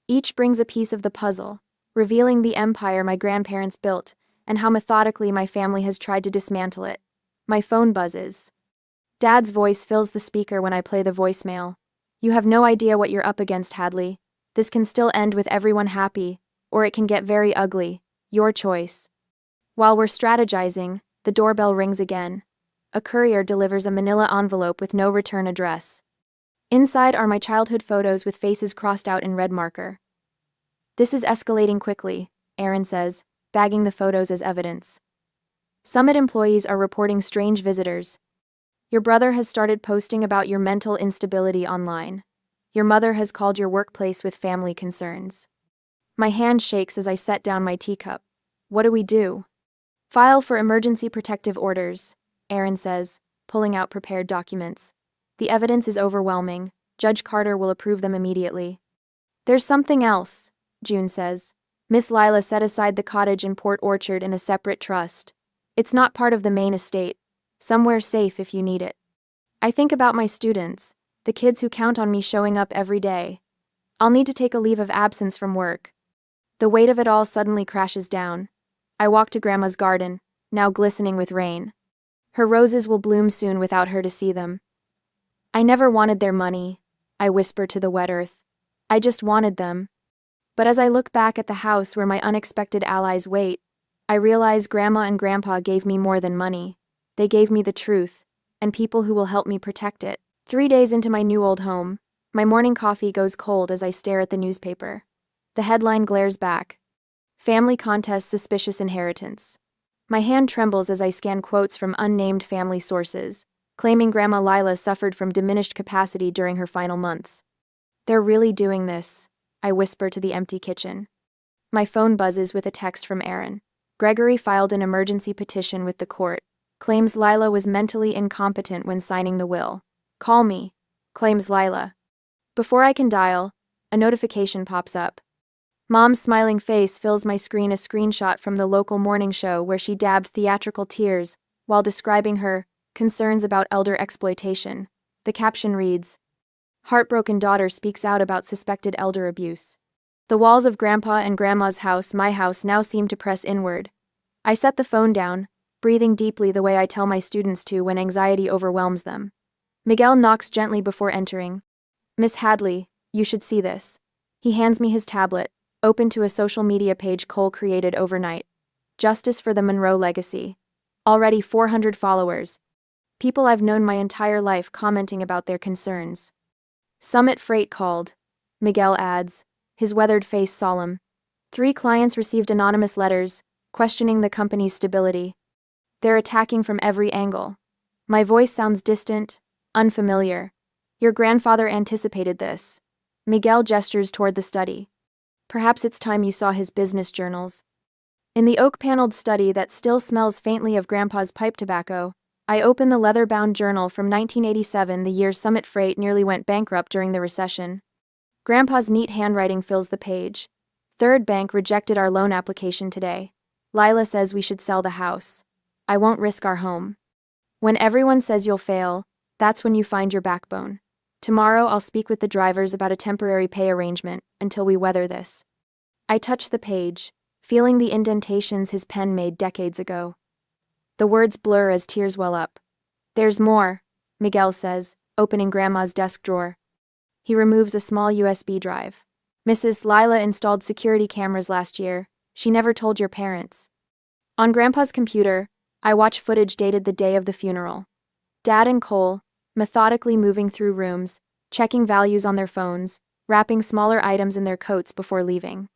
Each brings a piece of the puzzle, revealing the empire my grandparents built and how methodically my family has tried to dismantle it. My phone buzzes. Dad's voice fills the speaker when I play the voicemail. You have no idea what you're up against, Hadley. This can still end with everyone happy, or it can get very ugly. Your choice. While we're strategizing, the doorbell rings again. A courier delivers a manila envelope with no return address. Inside are my childhood photos with faces crossed out in red marker. This is escalating quickly, Aaron says, bagging the photos as evidence. Summit employees are reporting strange visitors. Your brother has started posting about your mental instability online. Your mother has called your workplace with family concerns. My hand shakes as I set down my teacup. What do we do? File for emergency protective orders, Aaron says, pulling out prepared documents. The evidence is overwhelming. Judge Carter will approve them immediately. There's something else, June says. Miss Lila set aside the cottage in Port Orchard in a separate trust. It's not part of the main estate. Somewhere safe if you need it. I think about my students, the kids who count on me showing up every day. I'll need to take a leave of absence from work. The weight of it all suddenly crashes down. I walk to Grandma's garden, now glistening with rain. Her roses will bloom soon without her to see them. I never wanted their money, I whisper to the wet earth. I just wanted them. But as I look back at the house where my unexpected allies wait, I realize Grandma and Grandpa gave me more than money. They gave me the truth, and people who will help me protect it. 3 days into my new old home, my morning coffee goes cold as I stare at the newspaper. The headline glares back. Family contests suspicious inheritance. My hand trembles as I scan quotes from unnamed family sources, claiming Grandma Lila suffered from diminished capacity during her final months. They're really doing this, I whisper to the empty kitchen. My phone buzzes with a text from Aaron. Gregory filed an emergency petition with the court, claims Lila was mentally incompetent when signing the will. Call me, claims Lila. Before I can dial, a notification pops up. Mom's smiling face fills my screen, a screenshot from the local morning show where she dabbed theatrical tears while describing her concerns about elder exploitation. The caption reads, "Heartbroken daughter speaks out about suspected elder abuse." The walls of Grandpa and Grandma's house, my house, now seem to press inward. I set the phone down, breathing deeply the way I tell my students to when anxiety overwhelms them. Miguel knocks gently before entering. "Miss Hadley, you should see this." He hands me his tablet, open to a social media page Cole created overnight. Justice for the Monroe Legacy. Already 400 followers. People I've known my entire life commenting about their concerns. Summit Freight called, Miguel adds, his weathered face solemn. 3 clients received anonymous letters, questioning the company's stability. They're attacking from every angle. My voice sounds distant, unfamiliar. Your grandfather anticipated this. Miguel gestures toward the study. Perhaps it's time you saw his business journals. In the oak-paneled study that still smells faintly of Grandpa's pipe tobacco, I open the leather-bound journal from 1987, the year Summit Freight nearly went bankrupt during the recession. Grandpa's neat handwriting fills the page. Third Bank rejected our loan application today. Lila says we should sell the house. I won't risk our home. When everyone says you'll fail, that's when you find your backbone. Tomorrow I'll speak with the drivers about a temporary pay arrangement until we weather this. I touch the page, feeling the indentations his pen made decades ago. The words blur as tears well up. There's more, Miguel says, opening Grandma's desk drawer. He removes a small USB drive. Mrs. Lila installed security cameras last year. She never told your parents. On Grandpa's computer, I watch footage dated the day of the funeral. Dad and Cole, methodically moving through rooms, checking values on their phones, wrapping smaller items in their coats before leaving.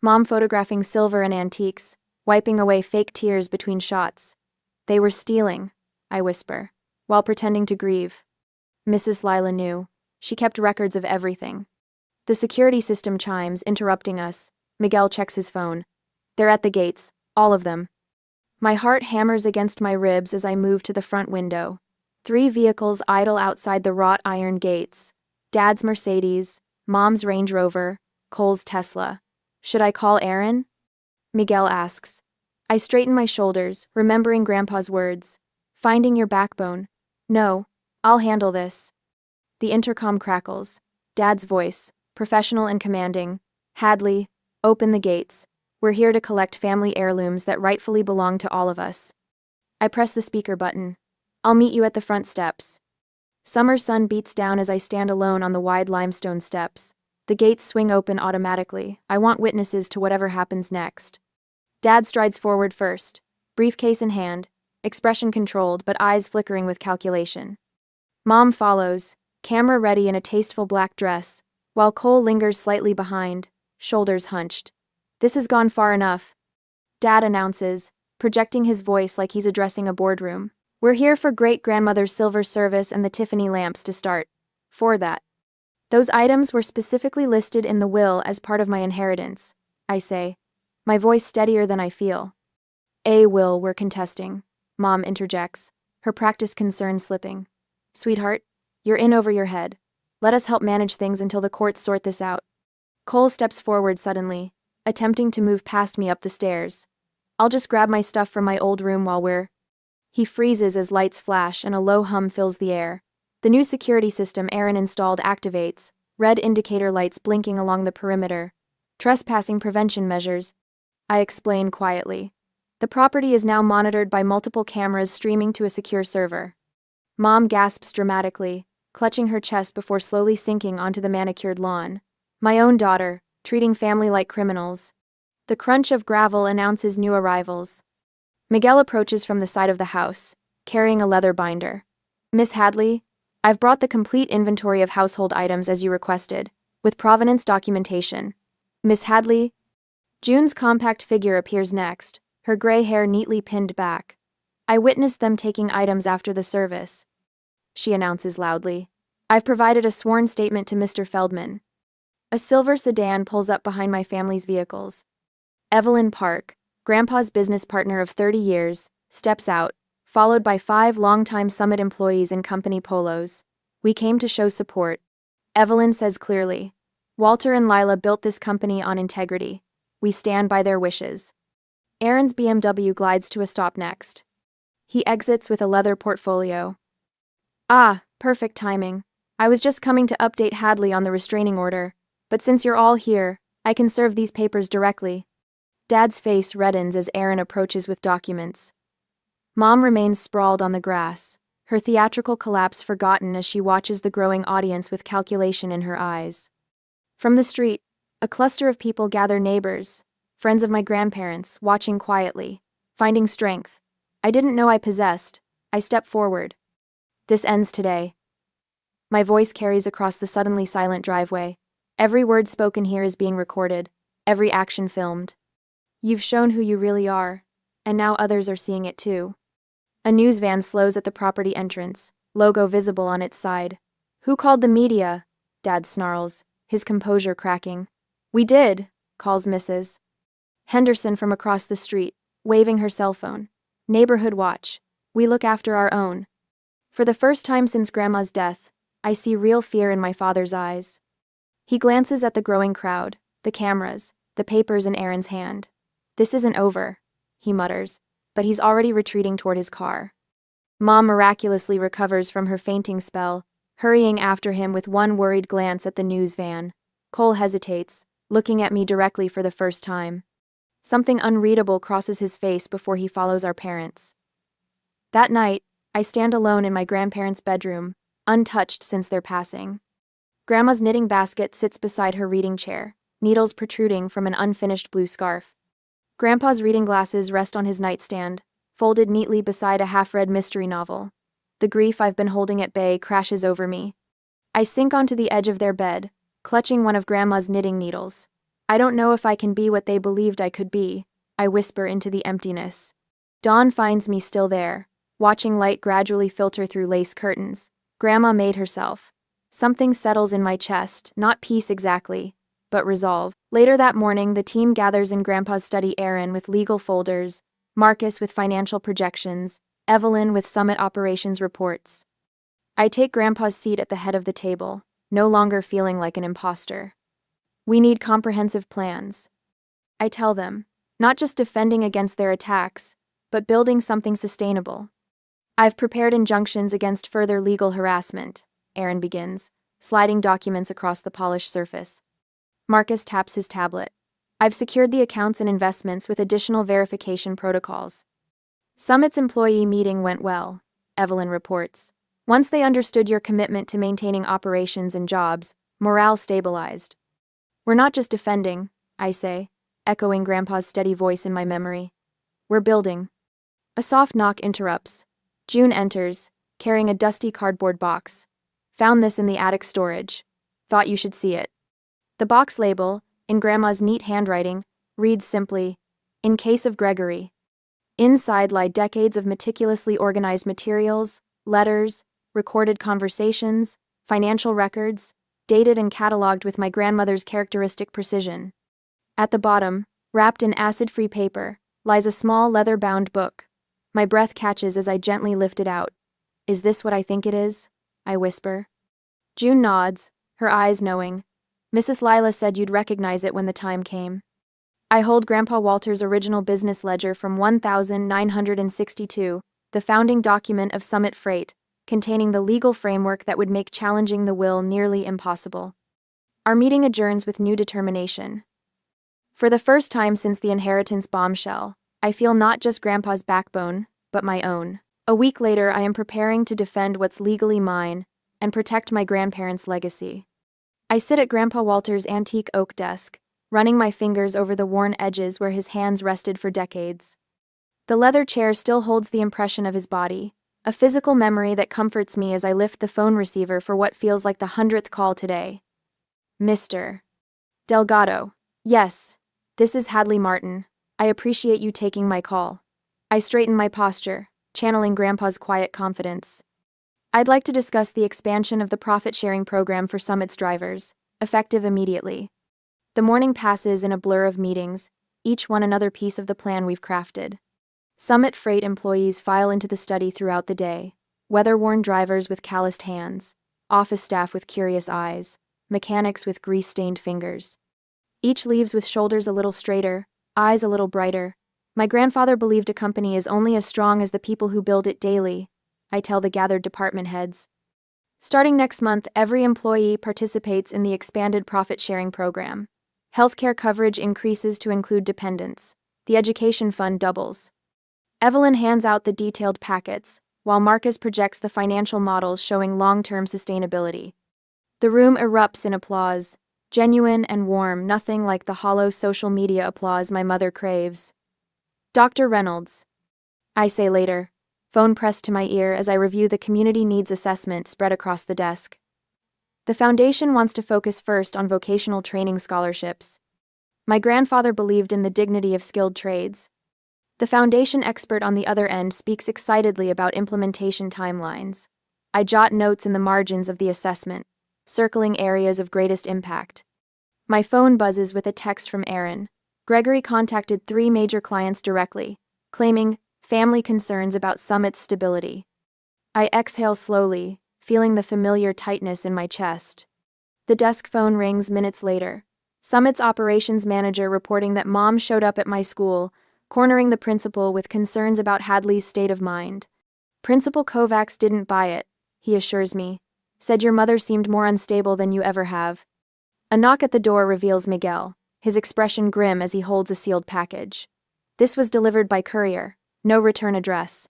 Mom photographing silver and antiques, wiping away fake tears between shots. They were stealing, I whisper, while pretending to grieve. Mrs. Lila knew. She kept records of everything. The security system chimes, interrupting us. Miguel checks his phone. They're at the gates, all of them. My heart hammers against my ribs as I move to the front window. 3 vehicles idle outside the wrought iron gates. Dad's Mercedes, Mom's Range Rover, Cole's Tesla. Should I call Aaron? Miguel asks. I straighten my shoulders, remembering Grandpa's words. Finding your backbone. No, I'll handle this. The intercom crackles. Dad's voice, professional and commanding. Hadley, open the gates. We're here to collect family heirlooms that rightfully belong to all of us. I press the speaker button. I'll meet you at the front steps. Summer sun beats down as I stand alone on the wide limestone steps. The gates swing open automatically. I want witnesses to whatever happens next. Dad strides forward first, briefcase in hand, expression controlled but eyes flickering with calculation. Mom follows, camera ready in a tasteful black dress, while Cole lingers slightly behind, shoulders hunched. This has gone far enough. Dad announces, projecting his voice like he's addressing a boardroom. We're here for great-grandmother's silver service and the Tiffany lamps to start. For that. Those items were specifically listed in the will as part of my inheritance. I say, my voice steadier than I feel. We're contesting, Mom interjects, her practiced concern slipping. Sweetheart, you're in over your head. Let us help manage things until the courts sort this out. Cole steps forward suddenly, attempting to move past me up the stairs. I'll just grab my stuff from my old room while we're... He freezes as lights flash and a low hum fills the air. The new security system Aaron installed activates, red indicator lights blinking along the perimeter. Trespassing prevention measures, I explain quietly. The property is now monitored by multiple cameras streaming to a secure server. Mom gasps dramatically, clutching her chest before slowly sinking onto the manicured lawn. My own daughter, treating family like criminals. The crunch of gravel announces new arrivals. Miguel approaches from the side of the house, carrying a leather binder. Miss Hadley, I've brought the complete inventory of household items as you requested, with provenance documentation. Miss Hadley? June's compact figure appears next, her gray hair neatly pinned back. I witnessed them taking items after the service. She announces loudly. I've provided a sworn statement to Mr. Feldman. A silver sedan pulls up behind my family's vehicles. Evelyn Park, Grandpa's business partner of 30 years, steps out, followed by 5 longtime Summit employees in company polos. We came to show support. Evelyn says clearly. Walter and Lila built this company on integrity. We stand by their wishes. Aaron's BMW glides to a stop next. He exits with a leather portfolio. Ah, perfect timing. I was just coming to update Hadley on the restraining order, but since you're all here, I can serve these papers directly. Dad's face reddens as Aaron approaches with documents. Mom remains sprawled on the grass, her theatrical collapse forgotten as she watches the growing audience with calculation in her eyes. From the street, a cluster of people gather, neighbors, friends of my grandparents, watching quietly, finding strength I didn't know I possessed. I step forward. This ends today. My voice carries across the suddenly silent driveway. Every word spoken here is being recorded, every action filmed. You've shown who you really are, and now others are seeing it too. A news van slows at the property entrance, logo visible on its side. Who called the media? Dad snarls, his composure cracking. We did, calls Mrs. Henderson from across the street, waving her cell phone. Neighborhood watch. We look after our own. For the first time since Grandma's death, I see real fear in my father's eyes. He glances at the growing crowd, the cameras, the papers in Aaron's hand. This isn't over, he mutters, but he's already retreating toward his car. Mom miraculously recovers from her fainting spell, hurrying after him with one worried glance at the news van. Cole hesitates, looking at me directly for the first time. Something unreadable crosses his face before he follows our parents. That night, I stand alone in my grandparents' bedroom, untouched since their passing. Grandma's knitting basket sits beside her reading chair, needles protruding from an unfinished blue scarf. Grandpa's reading glasses rest on his nightstand, folded neatly beside a half-read mystery novel. The grief I've been holding at bay crashes over me. I sink onto the edge of their bed, clutching one of Grandma's knitting needles. I don't know if I can be what they believed I could be, I whisper into the emptiness. Dawn finds me still there, watching light gradually filter through lace curtains. Grandma made herself. Something settles in my chest, not peace exactly, but resolve. Later that morning, the team gathers in Grandpa's study, Aaron with legal folders, Marcus with financial projections, Evelyn with Summit operations reports. I take Grandpa's seat at the head of the table, no longer feeling like an imposter. We need comprehensive plans. I tell them, not just defending against their attacks, but building something sustainable. I've prepared injunctions against further legal harassment, Aaron begins, sliding documents across the polished surface. Marcus taps his tablet. I've secured the accounts and investments with additional verification protocols. Summit's employee meeting went well, Evelyn reports. Once they understood your commitment to maintaining operations and jobs, morale stabilized. We're not just defending, I say, echoing Grandpa's steady voice in my memory. We're building. A soft knock interrupts. June enters, carrying a dusty cardboard box. Found this in the attic storage. Thought you should see it. The box label, in Grandma's neat handwriting, reads simply, "In case of Gregory." Inside lie decades of meticulously organized materials, letters, recorded conversations, financial records, dated and cataloged with my grandmother's characteristic precision. At the bottom, wrapped in acid-free paper, lies a small leather-bound book. My breath catches as I gently lift it out. "Is this what I think it is?" I whisper. June nods, her eyes knowing. "Mrs. Lila said you'd recognize it when the time came." I hold Grandpa Walter's original business ledger from 1962, the founding document of Summit Freight, containing the legal framework that would make challenging the will nearly impossible. Our meeting adjourns with new determination. For the first time since the inheritance bombshell, I feel not just Grandpa's backbone, but my own. A week later, I am preparing to defend what's legally mine and protect my grandparents' legacy. I sit at Grandpa Walter's antique oak desk, running my fingers over the worn edges where his hands rested for decades. The leather chair still holds the impression of his body, a physical memory that comforts me as I lift the phone receiver for what feels like the 100th call today. Mr. Delgado. Yes, this is Hadley Martin. I appreciate you taking my call. I straighten my posture, channeling Grandpa's quiet confidence. I'd like to discuss the expansion of the profit-sharing program for Summit's drivers, effective immediately. The morning passes in a blur of meetings, each one another piece of the plan we've crafted. Summit Freight employees file into the study throughout the day, weather-worn drivers with calloused hands, office staff with curious eyes, mechanics with grease-stained fingers. Each leaves with shoulders a little straighter, eyes a little brighter. My grandfather believed a company is only as strong as the people who build it daily, I tell the gathered department heads. Starting next month, every employee participates in the expanded profit-sharing program. Healthcare coverage increases to include dependents. The education fund doubles. Evelyn hands out the detailed packets, while Marcus projects the financial models showing long-term sustainability. The room erupts in applause, genuine and warm, nothing like the hollow social media applause my mother craves. "Dr. Reynolds," I say later, phone pressed to my ear as I review the community needs assessment spread across the desk. The foundation wants to focus first on vocational training scholarships. My grandfather believed in the dignity of skilled trades. The foundation expert on the other end speaks excitedly about implementation timelines. I jot notes in the margins of the assessment, circling areas of greatest impact. My phone buzzes with a text from Aaron. Gregory contacted 3 major clients directly, claiming family concerns about Summit's stability. I exhale slowly, feeling the familiar tightness in my chest. The desk phone rings minutes later. Summit's operations manager reporting that Mom showed up at my school, cornering the principal with concerns about Hadley's state of mind. "Principal Kovacs didn't buy it," he assures me. "Said your mother seemed more unstable than you ever have." A knock at the door reveals Miguel, his expression grim as he holds a sealed package. This was delivered by courier, no return address.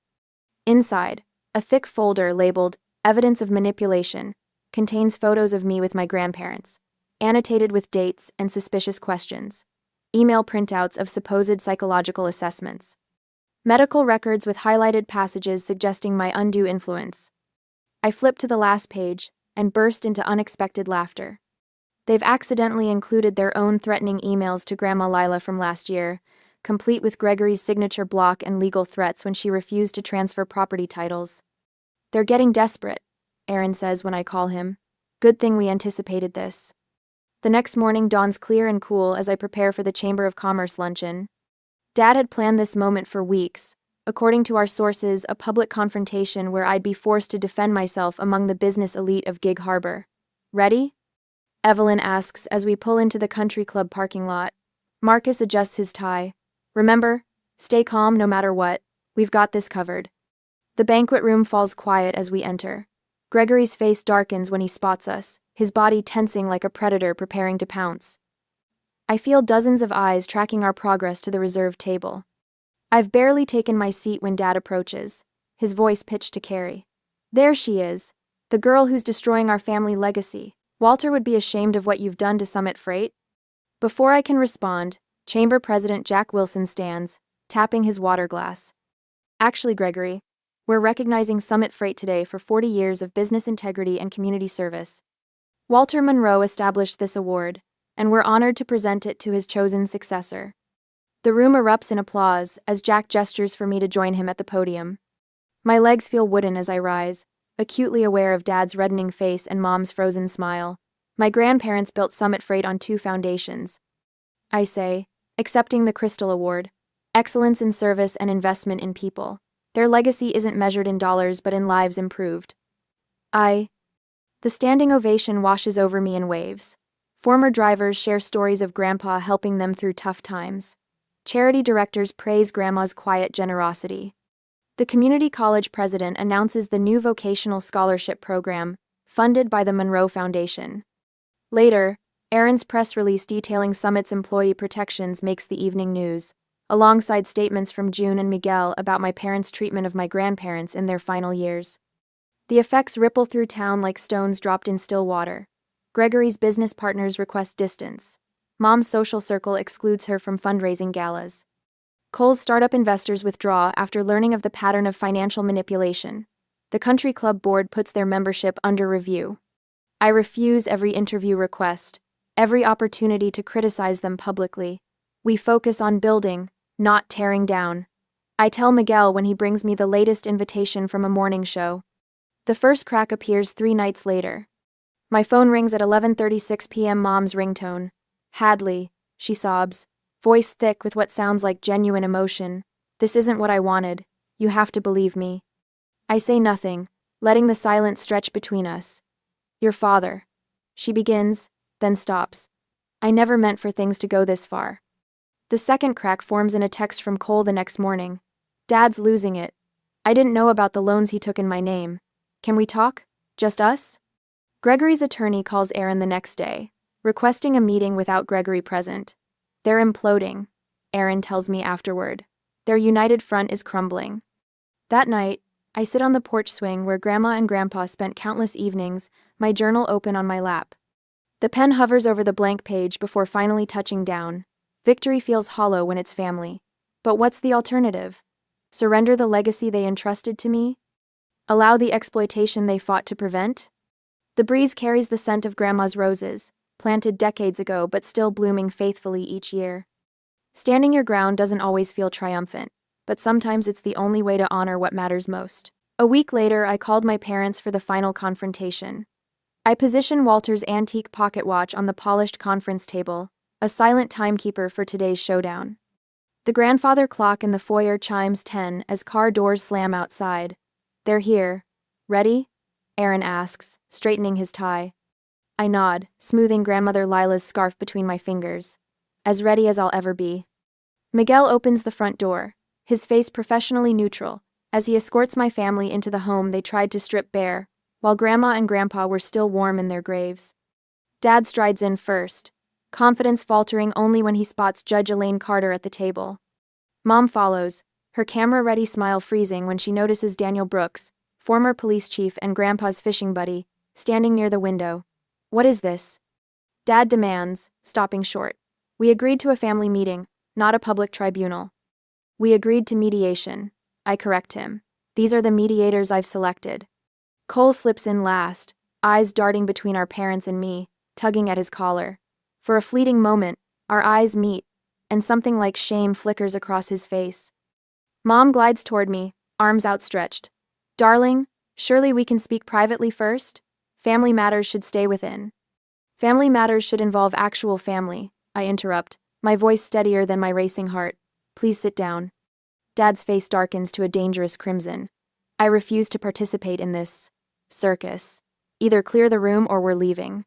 Inside, a thick folder labeled "Evidence of Manipulation" contains photos of me with my grandparents, annotated with dates and suspicious questions. Email printouts of supposed psychological assessments. Medical records with highlighted passages suggesting my undue influence. I flip to the last page and burst into unexpected laughter. They've accidentally included their own threatening emails to Grandma Lila from last year, complete with Gregory's signature block and legal threats when she refused to transfer property titles. "They're getting desperate," Aaron says when I call him. "Good thing we anticipated this." The next morning dawns clear and cool as I prepare for the Chamber of Commerce luncheon. Dad had planned this moment for weeks, according to our sources, a public confrontation where I'd be forced to defend myself among the business elite of Gig Harbor. "Ready?" Evelyn asks as we pull into the country club parking lot. Marcus adjusts his tie. "Remember, stay calm no matter what. We've got this covered." The banquet room falls quiet as we enter. Gregory's face darkens when he spots us, his body tensing like a predator preparing to pounce. I feel dozens of eyes tracking our progress to the reserved table. I've barely taken my seat when Dad approaches, his voice pitched to Carrie. "There she is, the girl who's destroying our family legacy. Walter would be ashamed of what you've done to Summit Freight." Before I can respond, Chamber President Jack Wilson stands, tapping his water glass. "Actually, Gregory, we're recognizing Summit Freight today for 40 years of business integrity and community service. Walter Monroe established this award, and we're honored to present it to his chosen successor." The room erupts in applause as Jack gestures for me to join him at the podium. My legs feel wooden as I rise, acutely aware of Dad's reddening face and Mom's frozen smile. My grandparents built Summit Freight on 2 foundations: I say, accepting the Crystal Award. Excellence in service and investment in people. Their legacy isn't measured in dollars but in lives improved. The standing ovation washes over me in waves. Former drivers share stories of Grandpa helping them through tough times. Charity directors praise Grandma's quiet generosity. The community college president announces the new vocational scholarship program, funded by the Monroe Foundation. Later, Aaron's press release detailing Summit's employee protections makes the evening news, alongside statements from June and Miguel about my parents' treatment of my grandparents in their final years. The effects ripple through town like stones dropped in still water. Gregory's business partners request distance. Mom's social circle excludes her from fundraising galas. Cole's startup investors withdraw after learning of the pattern of financial manipulation. The country club board puts their membership under review. I refuse every interview request, every opportunity to criticize them publicly. We focus on building, not tearing down. I tell Miguel when he brings me the latest invitation from a morning show. The first crack appears 3 nights later. My phone rings at 11:36 p.m. Mom's ringtone. Hadley, she sobs, voice thick with what sounds like genuine emotion. This isn't what I wanted. You have to believe me. I say nothing, letting the silence stretch between us. Your father. She begins, then stops. I never meant for things to go this far. The second crack forms in a text from Cole the next morning. Dad's losing it. I didn't know about the loans he took in my name. Can we talk? Just us? Gregory's attorney calls Aaron the next day, requesting a meeting without Gregory present. They're imploding, Aaron tells me afterward. Their united front is crumbling. That night, I sit on the porch swing where Grandma and Grandpa spent countless evenings, my journal open on my lap. The pen hovers over the blank page before finally touching down. Victory feels hollow when it's family. But what's the alternative? Surrender the legacy they entrusted to me? Allow the exploitation they fought to prevent? The breeze carries the scent of Grandma's roses, planted decades ago but still blooming faithfully each year. Standing your ground doesn't always feel triumphant, but sometimes it's the only way to honor what matters most. A week later, I called my parents for the final confrontation. I position Walter's antique pocket watch on the polished conference table, a silent timekeeper for today's showdown. The grandfather clock in the foyer chimes 10 as car doors slam outside. They're here. Ready? Aaron asks, straightening his tie. I nod, smoothing grandmother Lila's scarf between my fingers. As ready as I'll ever be. Miguel opens the front door, his face professionally neutral, as he escorts my family into the home they tried to strip bare, while Grandma and Grandpa were still warm in their graves. Dad strides in first, confidence faltering only when he spots Judge Elaine Carter at the table. Mom follows, her camera-ready smile freezing when she notices Daniel Brooks, former police chief and Grandpa's fishing buddy, standing near the window. What is this? Dad demands, stopping short. We agreed to a family meeting, not a public tribunal. We agreed to mediation. I correct him. These are the mediators I've selected. Cole slips in last, eyes darting between our parents and me, tugging at his collar. For a fleeting moment, our eyes meet, and something like shame flickers across his face. Mom glides toward me, arms outstretched. Darling, surely we can speak privately first? Family matters should stay within. Family matters should involve actual family, I interrupt, my voice steadier than my racing heart. Please sit down. Dad's face darkens to a dangerous crimson. I refuse to participate in this circus. Either clear the room or we're leaving.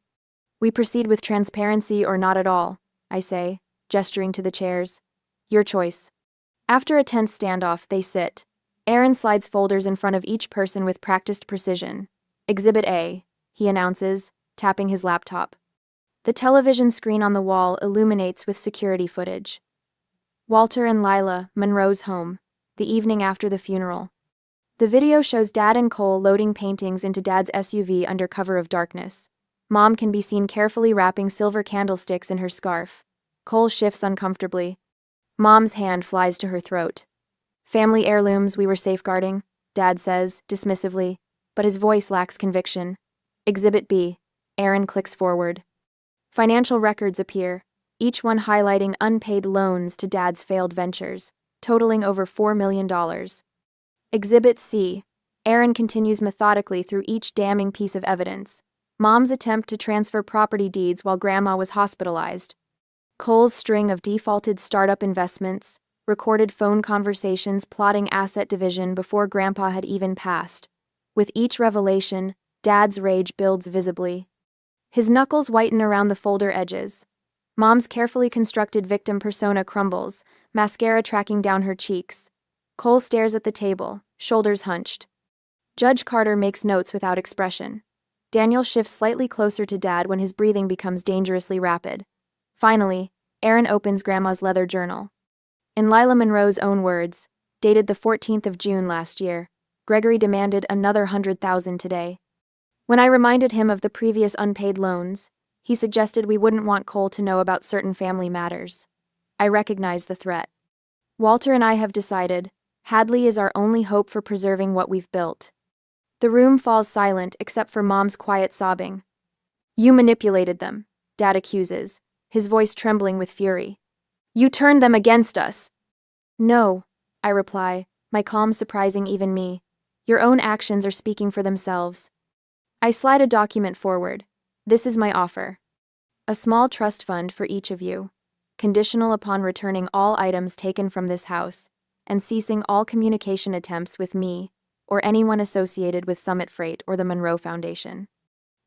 We proceed with transparency or not at all, I say, gesturing to the chairs. Your choice. After a tense standoff, they sit. Aaron slides folders in front of each person with practiced precision. Exhibit A, he announces, tapping his laptop. The television screen on the wall illuminates with security footage. Walter and Lila, Monroe's home, the evening after the funeral. The video shows Dad and Cole loading paintings into Dad's SUV under cover of darkness. Mom can be seen carefully wrapping silver candlesticks in her scarf. Cole shifts uncomfortably. Mom's hand flies to her throat. Family heirlooms we were safeguarding, Dad says, dismissively, but his voice lacks conviction. Exhibit B. Aaron clicks forward. Financial records appear, each one highlighting unpaid loans to Dad's failed ventures, totaling over $4 million. Exhibit C. Aaron continues methodically through each damning piece of evidence. Mom's attempt to transfer property deeds while Grandma was hospitalized. Cole's string of defaulted startup investments, recorded phone conversations plotting asset division before Grandpa had even passed. With each revelation, Dad's rage builds visibly. His knuckles whiten around the folder edges. Mom's carefully constructed victim persona crumbles, mascara tracking down her cheeks. Cole stares at the table, shoulders hunched. Judge Carter makes notes without expression. Daniel shifts slightly closer to Dad when his breathing becomes dangerously rapid. Finally, Aaron opens Grandma's leather journal. In Lila Monroe's own words, dated the 14th of June last year, Gregory demanded another 100,000 today. When I reminded him of the previous unpaid loans, he suggested we wouldn't want Cole to know about certain family matters. I recognize the threat. Walter and I have decided, Hadley is our only hope for preserving what we've built. The room falls silent except for Mom's quiet sobbing. You manipulated them, Dad accuses, his voice trembling with fury. You turned them against us. No, I reply, my calm surprising even me. Your own actions are speaking for themselves. I slide a document forward. This is my offer. A small trust fund for each of you, conditional upon returning all items taken from this house, and ceasing all communication attempts with me, or anyone associated with Summit Freight or the Monroe Foundation.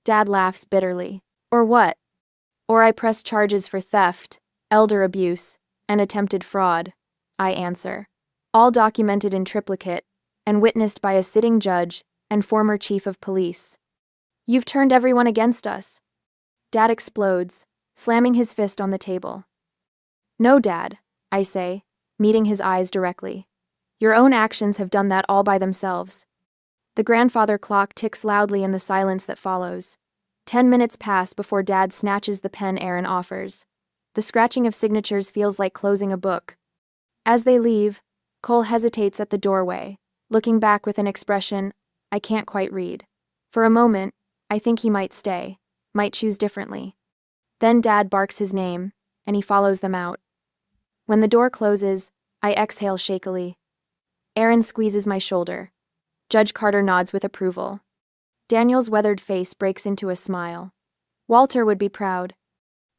Dad laughs bitterly. Or what? Or I press charges for theft, elder abuse, and attempted fraud, I answer, all documented in triplicate and witnessed by a sitting judge and former chief of police. You've turned everyone against us. Dad explodes, slamming his fist on the table. No, Dad, I say, meeting his eyes directly. Your own actions have done that all by themselves. The grandfather clock ticks loudly in the silence that follows. 10 minutes pass before Dad snatches the pen Aaron offers. The scratching of signatures feels like closing a book. As they leave, Cole hesitates at the doorway, looking back with an expression I can't quite read. For a moment, I think he might stay, might choose differently. Then Dad barks his name, and he follows them out. When the door closes, I exhale shakily. Aaron squeezes my shoulder. Judge Carter nods with approval. Daniel's weathered face breaks into a smile. Walter would be proud.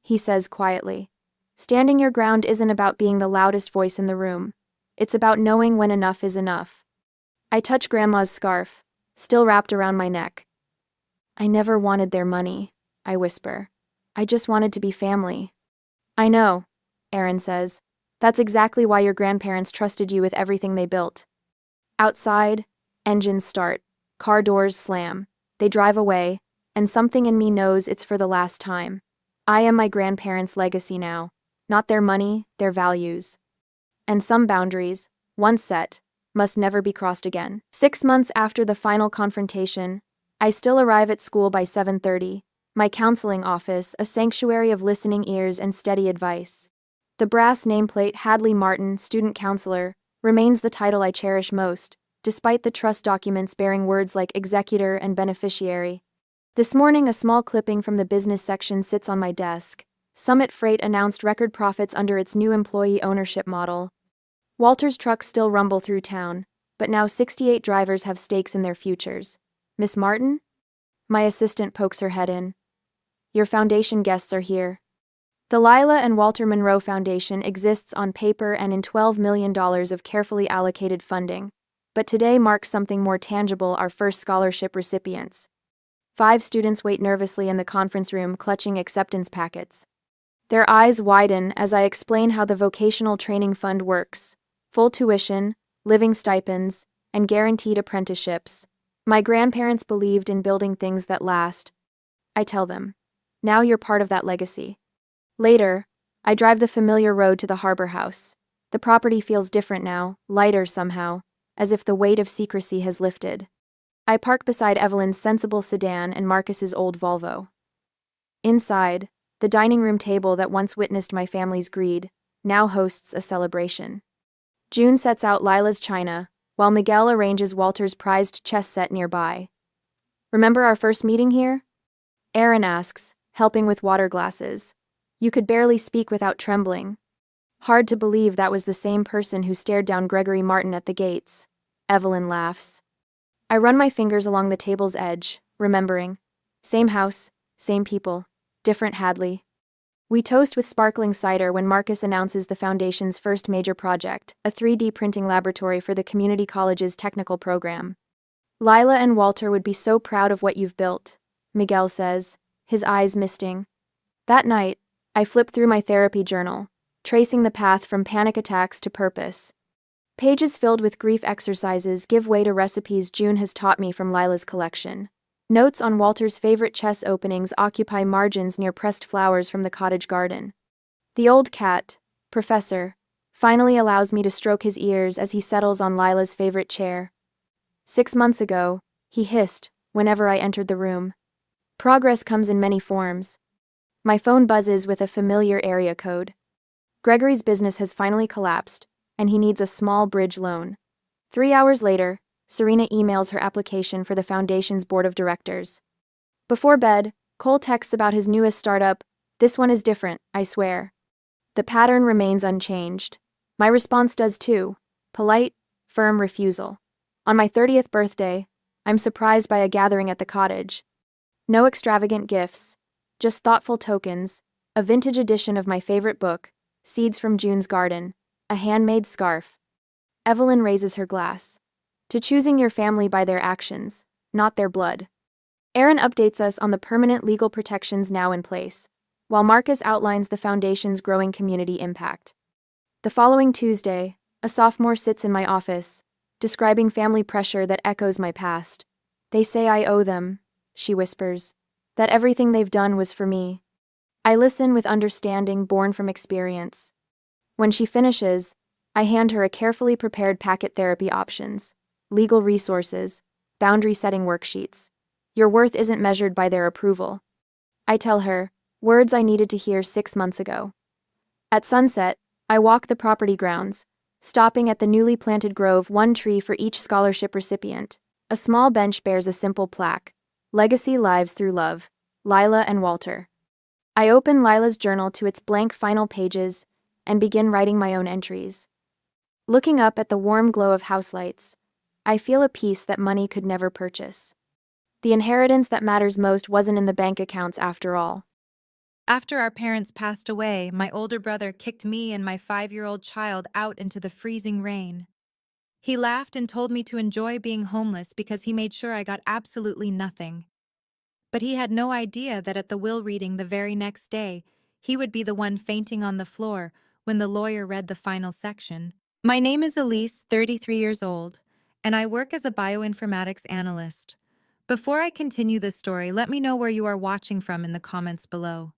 He says quietly, standing your ground isn't about being the loudest voice in the room. It's about knowing when enough is enough. I touch Grandma's scarf, still wrapped around my neck. I never wanted their money, I whisper. I just wanted to be family. I know, Aaron says. That's exactly why your grandparents trusted you with everything they built. Outside, engines start, car doors slam, they drive away, and something in me knows it's for the last time. I am my grandparents' legacy now, not their money, their values. And some boundaries, once set, must never be crossed again. 6 months after the final confrontation, I still arrive at school by 7:30, my counseling office a sanctuary of listening ears and steady advice. The brass nameplate Hadley Martin, student counselor, remains the title I cherish most, despite the trust documents bearing words like executor and beneficiary. This morning, a small clipping from the business section sits on my desk. Summit Freight announced record profits under its new employee ownership model. Walter's trucks still rumble through town, but now 68 drivers have stakes in their futures. Miss Martin? My assistant pokes her head in. Your foundation guests are here. The Lila and Walter Monroe Foundation exists on paper and in $12 million of carefully allocated funding, but today marks something more tangible: our first scholarship recipients. 5 students wait nervously in the conference room clutching acceptance packets. Their eyes widen as I explain how the vocational training fund works: full tuition, living stipends, and guaranteed apprenticeships. My grandparents believed in building things that last. I tell them, now you're part of that legacy. Later, I drive the familiar road to the harbor house. The property feels different now, lighter somehow, as if the weight of secrecy has lifted. I park beside Evelyn's sensible sedan and Marcus's old Volvo. Inside, the dining room table that once witnessed my family's greed now hosts a celebration. June sets out Lila's china, while Miguel arranges Walter's prized chess set nearby. Remember our first meeting here? Aaron asks, helping with water glasses. You could barely speak without trembling. Hard to believe that was the same person who stared down Gregory Martin at the gates. Evelyn laughs. I run my fingers along the table's edge, remembering. Same house, same people, different Hadley. We toast with sparkling cider when Marcus announces the Foundation's first major project, a 3D printing laboratory for the community college's technical program. Lila and Walter would be so proud of what you've built, Miguel says, his eyes misting. That night, I flip through my therapy journal, tracing the path from panic attacks to purpose. Pages filled with grief exercises give way to recipes June has taught me from Lila's collection. Notes on Walter's favorite chess openings occupy margins near pressed flowers from the cottage garden. The old cat, Professor, finally allows me to stroke his ears as he settles on Lila's favorite chair. 6 months ago, he hissed whenever I entered the room. Progress comes in many forms. My phone buzzes with a familiar area code. Gregory's business has finally collapsed, and he needs a small bridge loan. 3 hours later, Serena emails her application for the Foundation's board of directors. Before bed, Cole texts about his newest startup. This one is different, I swear. The pattern remains unchanged. My response does too. Polite, firm refusal. On my 30th birthday, I'm surprised by a gathering at the cottage. No extravagant gifts, just thoughtful tokens, a vintage edition of my favorite book, Seeds from June's Garden, a handmade scarf. Evelyn raises her glass. To choosing your family by their actions, not their blood. Aaron updates us on the permanent legal protections now in place, while Marcus outlines the Foundation's growing community impact. The following Tuesday, a sophomore sits in my office, describing family pressure that echoes my past. They say I owe them, she whispers, that everything they've done was for me. I listen with understanding born from experience. When she finishes, I hand her a carefully prepared packet therapy options, legal resources, boundary-setting worksheets. Your worth isn't measured by their approval. I tell her, words I needed to hear 6 months ago. At sunset, I walk the property grounds, stopping at the newly planted grove, one tree for each scholarship recipient. A small bench bears a simple plaque, Legacy Lives Through Love, Lila and Walter. I open Lila's journal to its blank final pages and begin writing my own entries. Looking up at the warm glow of house lights, I feel a peace that money could never purchase. The inheritance that matters most wasn't in the bank accounts after all. After our parents passed away, my older brother kicked me and my 5-year-old child out into the freezing rain. He laughed and told me to enjoy being homeless because he made sure I got absolutely nothing. But he had no idea that at the will reading the very next day, he would be the one fainting on the floor when the lawyer read the final section. My name is Elise, 33 years old, and I work as a bioinformatics analyst. Before I continue this story, let me know where you are watching from in the comments below.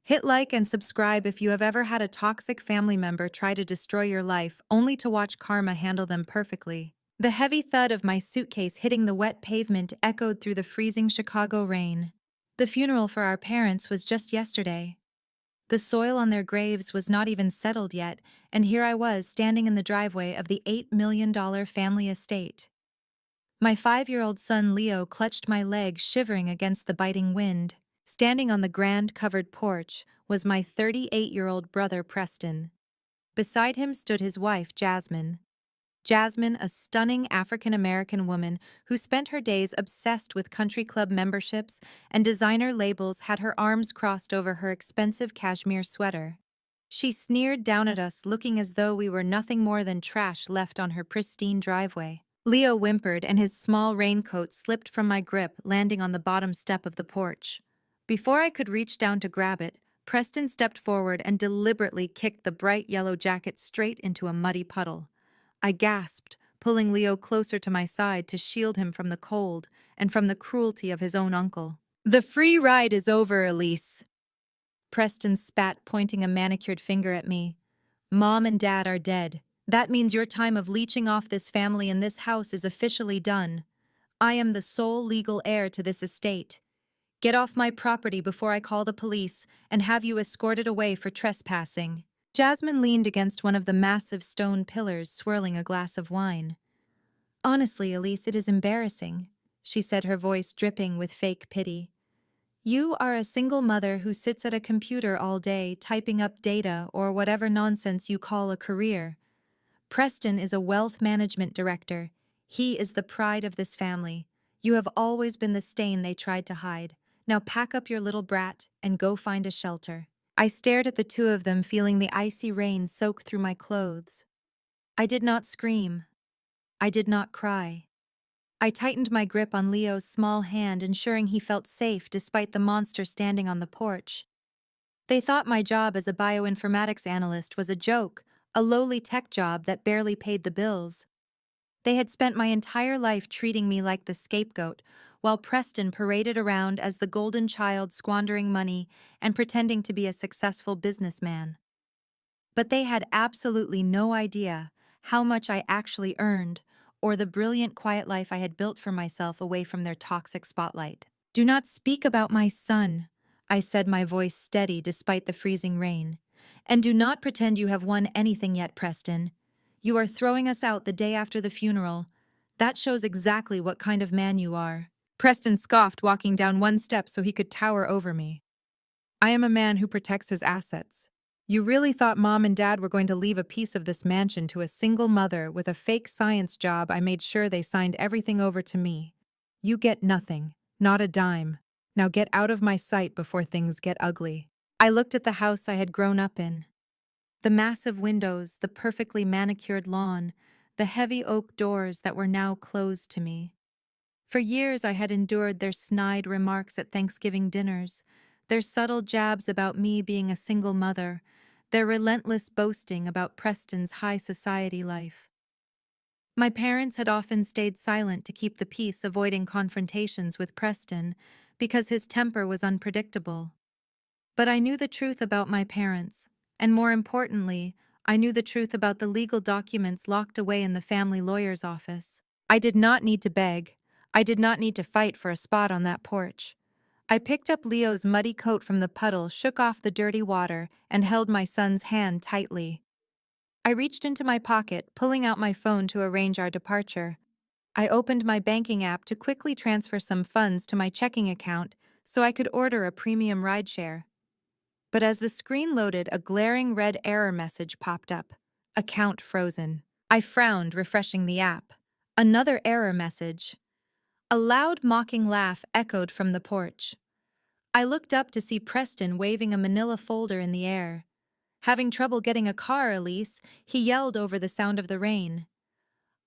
Hit like and subscribe if you have ever had a toxic family member try to destroy your life only to watch karma handle them perfectly. The heavy thud of my suitcase hitting the wet pavement echoed through the freezing Chicago rain. The funeral for our parents was just yesterday. The soil on their graves was not even settled yet, and here I was standing in the driveway of the $8 million family estate. My 5-year-old son Leo clutched my leg, shivering against the biting wind. Standing on the grand covered porch was my 38-year-old brother Preston. Beside him stood his wife Jasmine. Jasmine, a stunning African-American woman who spent her days obsessed with country club memberships and designer labels, had her arms crossed over her expensive cashmere sweater. She sneered down at us, looking as though we were nothing more than trash left on her pristine driveway. Leo whimpered, and his small raincoat slipped from my grip, landing on the bottom step of the porch. Before I could reach down to grab it, Preston stepped forward and deliberately kicked the bright yellow jacket straight into a muddy puddle. I gasped, pulling Leo closer to my side to shield him from the cold and from the cruelty of his own uncle. "The free ride is over, Elise," Preston spat, pointing a manicured finger at me. "Mom and Dad are dead. That means your time of leeching off this family in this house is officially done. I am the sole legal heir to this estate. Get off my property before I call the police and have you escorted away for trespassing." Jasmine leaned against one of the massive stone pillars, swirling a glass of wine. "Honestly, Elise, it is embarrassing," she said, her voice dripping with fake pity. "You are a single mother who sits at a computer all day, typing up data or whatever nonsense you call a career. Preston is a wealth management director. He is the pride of this family. You have always been the stain they tried to hide. Now pack up your little brat and go find a shelter." I stared at the two of them, feeling the icy rain soak through my clothes. I did not scream. I did not cry. I tightened my grip on Leo's small hand, ensuring he felt safe despite the monster standing on the porch. They thought my job as a bioinformatics analyst was a joke, a lowly tech job that barely paid the bills. They had spent my entire life treating me like the scapegoat, while Preston paraded around as the golden child squandering money and pretending to be a successful businessman. But they had absolutely no idea how much I actually earned or the brilliant quiet life I had built for myself away from their toxic spotlight. "Do not speak about my son," I said, my voice steady despite the freezing rain. "And do not pretend you have won anything yet, Preston. You are throwing us out the day after the funeral. That shows exactly what kind of man you are." Preston scoffed, walking down one step so he could tower over me. "I am a man who protects his assets. You really thought Mom and Dad were going to leave a piece of this mansion to a single mother with a fake science job? I made sure they signed everything over to me. You get nothing, not a dime. Now get out of my sight before things get ugly." I looked at the house I had grown up in. The massive windows, the perfectly manicured lawn, the heavy oak doors that were now closed to me. For years I had endured their snide remarks at Thanksgiving dinners, their subtle jabs about me being a single mother, their relentless boasting about Preston's high society life. My parents had often stayed silent to keep the peace, avoiding confrontations with Preston because his temper was unpredictable. But I knew the truth about my parents, and more importantly, I knew the truth about the legal documents locked away in the family lawyer's office. I did not need to beg. I did not need to fight for a spot on that porch. I picked up Leo's muddy coat from the puddle, shook off the dirty water, and held my son's hand tightly. I reached into my pocket, pulling out my phone to arrange our departure. I opened my banking app to quickly transfer some funds to my checking account so I could order a premium rideshare. But as the screen loaded, a glaring red error message popped up. "Account frozen." I frowned, refreshing the app. Another error message. A loud, mocking laugh echoed from the porch. I looked up to see Preston waving a manila folder in the air. "Having trouble getting a car, Elise?" he yelled over the sound of the rain.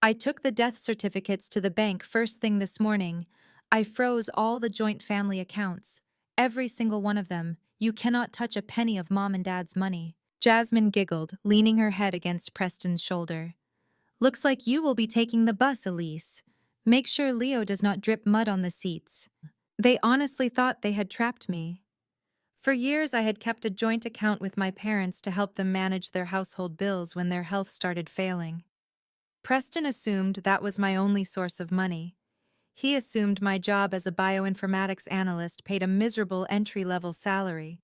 "I took the death certificates to the bank first thing this morning. I froze all the joint family accounts. Every single one of them. You cannot touch a penny of Mom and Dad's money." Jasmine giggled, leaning her head against Preston's shoulder. "Looks like you will be taking the bus, Elise. Make sure Leo does not drip mud on the seats." They honestly thought they had trapped me. For years I had kept a joint account with my parents to help them manage their household bills when their health started failing. Preston assumed that was my only source of money. He assumed my job as a bioinformatics analyst paid a miserable entry-level salary.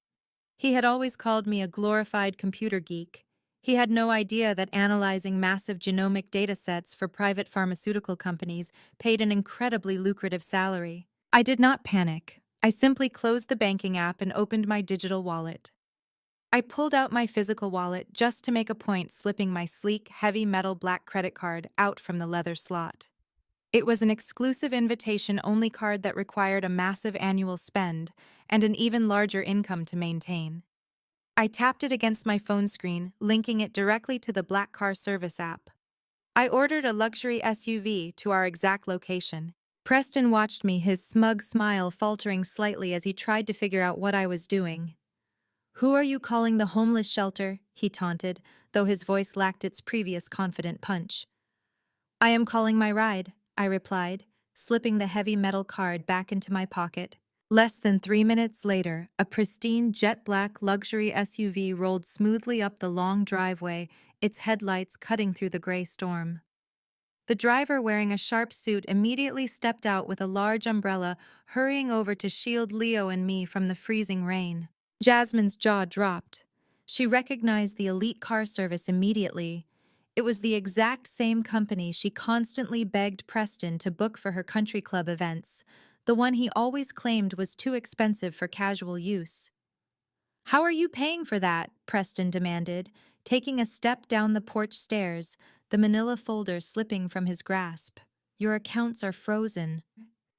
He had always called me a glorified computer geek. He had no idea that analyzing massive genomic datasets for private pharmaceutical companies paid an incredibly lucrative salary. I did not panic. I simply closed the banking app and opened my digital wallet. I pulled out my physical wallet just to make a point, slipping my sleek, heavy metal black credit card out from the leather slot. It was an exclusive invitation-only card that required a massive annual spend and an even larger income to maintain. I tapped it against my phone screen, linking it directly to the Black Car Service app. I ordered a luxury SUV to our exact location. Preston watched me, his smug smile faltering slightly as he tried to figure out what I was doing. "Who are you calling the homeless shelter?" he taunted, though his voice lacked its previous confident punch. "I am calling my ride," I replied, slipping the heavy metal card back into my pocket. Less than 3 minutes later, a pristine jet-black luxury SUV rolled smoothly up the long driveway, its headlights cutting through the gray storm. The driver, wearing a sharp suit, immediately stepped out with a large umbrella, hurrying over to shield Leo and me from the freezing rain. Jasmine's jaw dropped. She recognized the elite car service immediately. It was the exact same company she constantly begged Preston to book for her country club events, the one he always claimed was too expensive for casual use. "How are you paying for that?" Preston demanded, taking a step down the porch stairs, the manila folder slipping from his grasp. "Your accounts are frozen."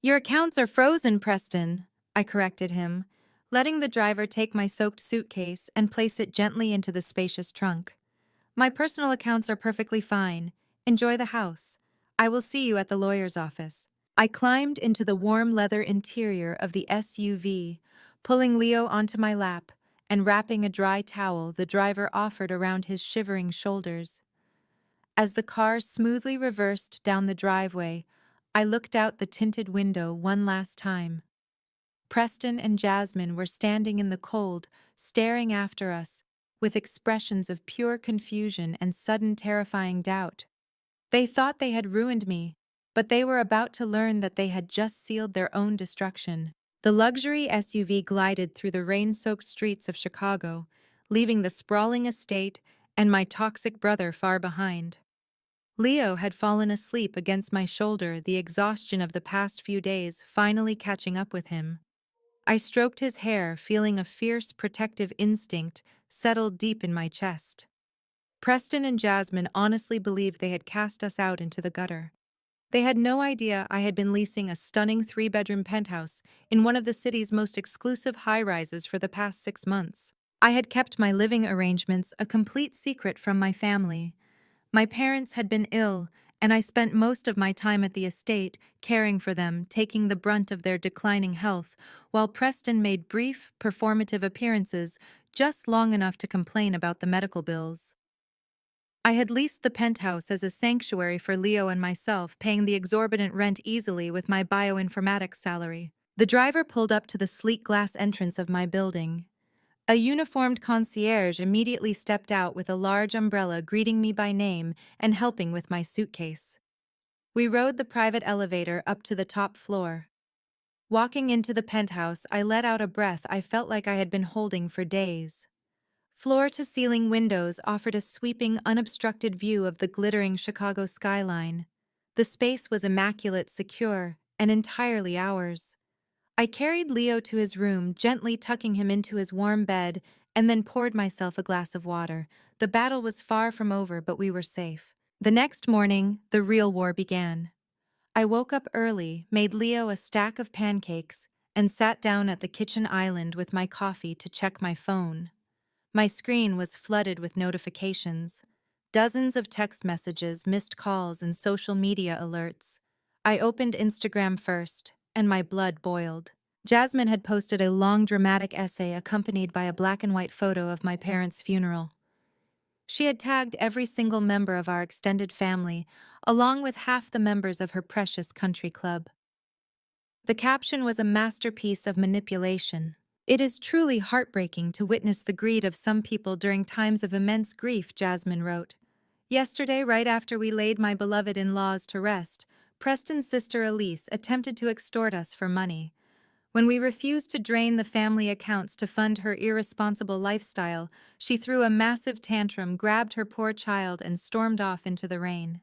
"Your accounts are frozen, Preston," I corrected him. letting the driver take my soaked suitcase and place it gently into the spacious trunk. My personal accounts are perfectly fine. Enjoy the house. I will see you at the lawyer's office. I climbed into the warm leather interior of the SUV, pulling Leo onto my lap and wrapping a dry towel the driver offered around his shivering shoulders. As the car smoothly reversed down the driveway, I looked out the tinted window one last time. Preston and Jasmine were standing in the cold, staring after us, with expressions of pure confusion and sudden terrifying doubt. They thought they had ruined me, but they were about to learn that they had just sealed their own destruction. The luxury SUV glided through the rain-soaked streets of Chicago, leaving the sprawling estate and my toxic brother far behind. Leo had fallen asleep against my shoulder, the exhaustion of the past few days finally catching up with him. I stroked his hair, feeling a fierce protective instinct settle deep in my chest. Preston and Jasmine honestly believed they had cast us out into the gutter. They had no idea I had been leasing a stunning 3-bedroom penthouse in one of the city's most exclusive high-rises for the past 6 months. I had kept my living arrangements a complete secret from my family. My parents had been ill, and I spent most of my time at the estate, caring for them, taking the brunt of their declining health, while Preston made brief, performative appearances, just long enough to complain about the medical bills. I had leased the penthouse as a sanctuary for Leo and myself, paying the exorbitant rent easily with my bioinformatics salary. The driver pulled up to the sleek glass entrance of my building. A uniformed concierge immediately stepped out with a large umbrella, greeting me by name and helping with my suitcase. We rode the private elevator up to the top floor. Walking into the penthouse, I let out a breath I felt like I had been holding for days. Floor-to-ceiling windows offered a sweeping, unobstructed view of the glittering Chicago skyline. The space was immaculate, secure, and entirely ours. I carried Leo to his room, gently tucking him into his warm bed, and then poured myself a glass of water. The battle was far from over, but we were safe. The next morning, the real war began. I woke up early, made Leo a stack of pancakes, and sat down at the kitchen island with my coffee to check my phone. My screen was flooded with notifications. Dozens of text messages, missed calls, and social media alerts. I opened Instagram first, and my blood boiled. Jasmine had posted a long dramatic essay accompanied by a black and white photo of my parents' funeral. She had tagged every single member of our extended family, along with half the members of her precious country club. The caption was a masterpiece of manipulation. "It is truly heartbreaking to witness the greed of some people during times of immense grief," Jasmine wrote. "Yesterday, right after we laid my beloved in-laws to rest, Preston's sister Elise attempted to extort us for money. When we refused to drain the family accounts to fund her irresponsible lifestyle, she threw a massive tantrum, grabbed her poor child, and stormed off into the rain.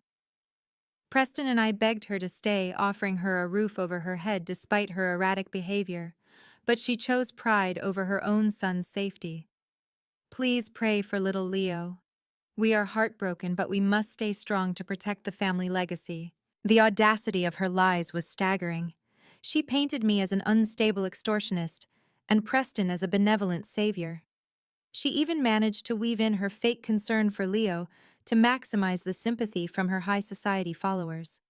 Preston and I begged her to stay, offering her a roof over her head despite her erratic behavior, but she chose pride over her own son's safety. Please pray for little Leo. We are heartbroken, but we must stay strong to protect the family legacy." The audacity of her lies was staggering. She painted me as an unstable extortionist, and Preston as a benevolent savior. She even managed to weave in her fake concern for Leo to maximize the sympathy from her high society followers.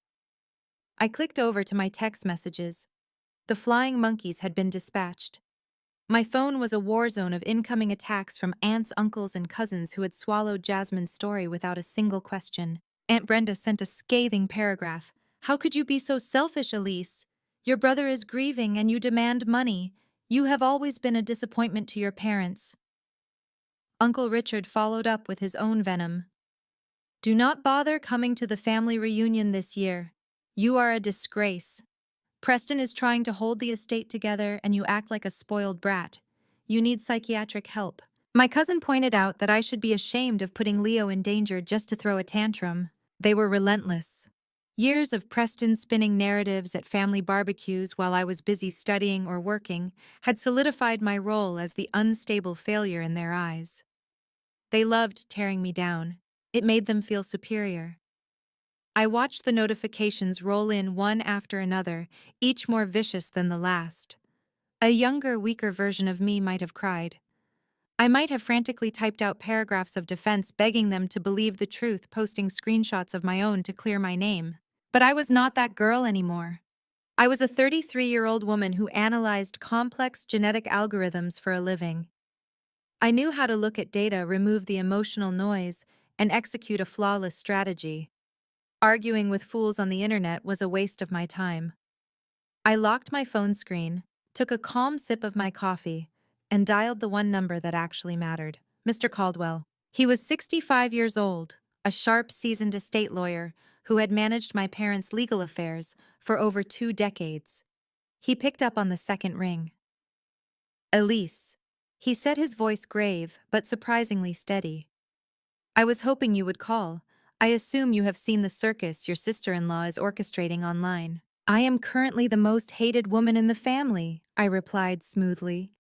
I clicked over to my text messages. The flying monkeys had been dispatched. My phone was a war zone of incoming attacks from aunts, uncles, and cousins who had swallowed Jasmine's story without a single question. Aunt Brenda sent a scathing paragraph. "How could you be so selfish, Elise? Your brother is grieving and you demand money. You have always been a disappointment to your parents." Uncle Richard followed up with his own venom. "Do not bother coming to the family reunion this year. You are a disgrace. Preston is trying to hold the estate together and you act like a spoiled brat. You need psychiatric help." My cousin pointed out that I should be ashamed of putting Leo in danger just to throw a tantrum. They were relentless. Years of Preston spinning narratives at family barbecues while I was busy studying or working had solidified my role as the unstable failure in their eyes. They loved tearing me down. It made them feel superior. I watched the notifications roll in one after another, each more vicious than the last. A younger, weaker version of me might have cried. I might have frantically typed out paragraphs of defense begging them to believe the truth, posting screenshots of my own to clear my name. But I was not that girl anymore. I was a 33-year-old woman who analyzed complex genetic algorithms for a living. I knew how to look at data, remove the emotional noise, and execute a flawless strategy. Arguing with fools on the internet was a waste of my time. I locked my phone screen, took a calm sip of my coffee, and dialed the one number that actually mattered, Mr. Caldwell. He was 65 years old, a sharp, seasoned estate lawyer who had managed my parents' legal affairs for over 2 decades. He picked up on the second ring. Elise. He said, his voice grave but surprisingly steady. I was hoping you would call. I assume you have seen the circus your sister-in-law is orchestrating online. I am currently the most hated woman in the family, I replied smoothly.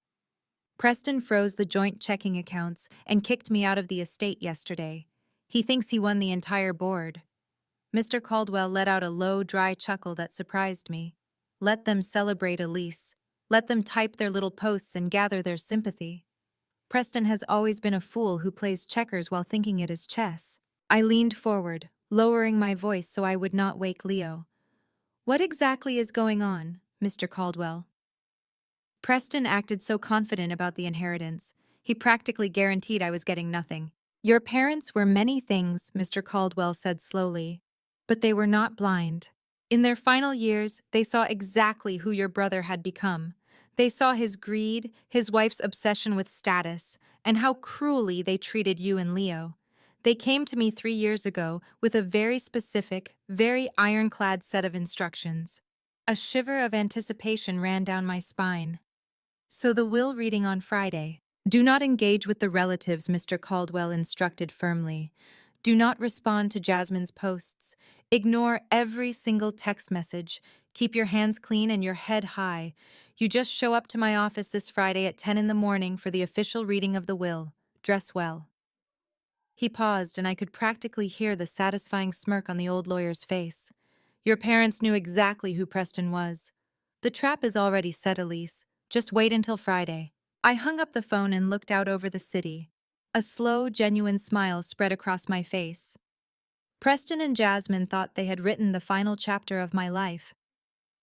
Preston froze the joint checking accounts and kicked me out of the estate yesterday. He thinks he won the entire board. Mr. Caldwell let out a low, dry chuckle that surprised me. Let them celebrate, Elise. Let them type their little posts and gather their sympathy. Preston has always been a fool who plays checkers while thinking it is chess. I leaned forward, lowering my voice so I would not wake Leo. What exactly is going on, Mr. Caldwell? Preston acted so confident about the inheritance. He practically guaranteed I was getting nothing. Your parents were many things, Mr. Caldwell said slowly, but they were not blind. In their final years, they saw exactly who your brother had become. They saw his greed, his wife's obsession with status, and how cruelly they treated you and Leo. They came to me 3 years ago with a very specific, very ironclad set of instructions. A shiver of anticipation ran down my spine. So the will reading on Friday. Do not engage with the relatives, Mr. Caldwell instructed firmly. Do not respond to Jasmine's posts. Ignore every single text message. Keep your hands clean and your head high. You just show up to my office this Friday at 10 in the morning for the official reading of the will. Dress well. He paused, and I could practically hear the satisfying smirk on the old lawyer's face. Your parents knew exactly who Preston was. The trap is already set, Elise. Just wait until Friday. I hung up the phone and looked out over the city. A slow, genuine smile spread across my face. Preston and Jasmine thought they had written the final chapter of my life.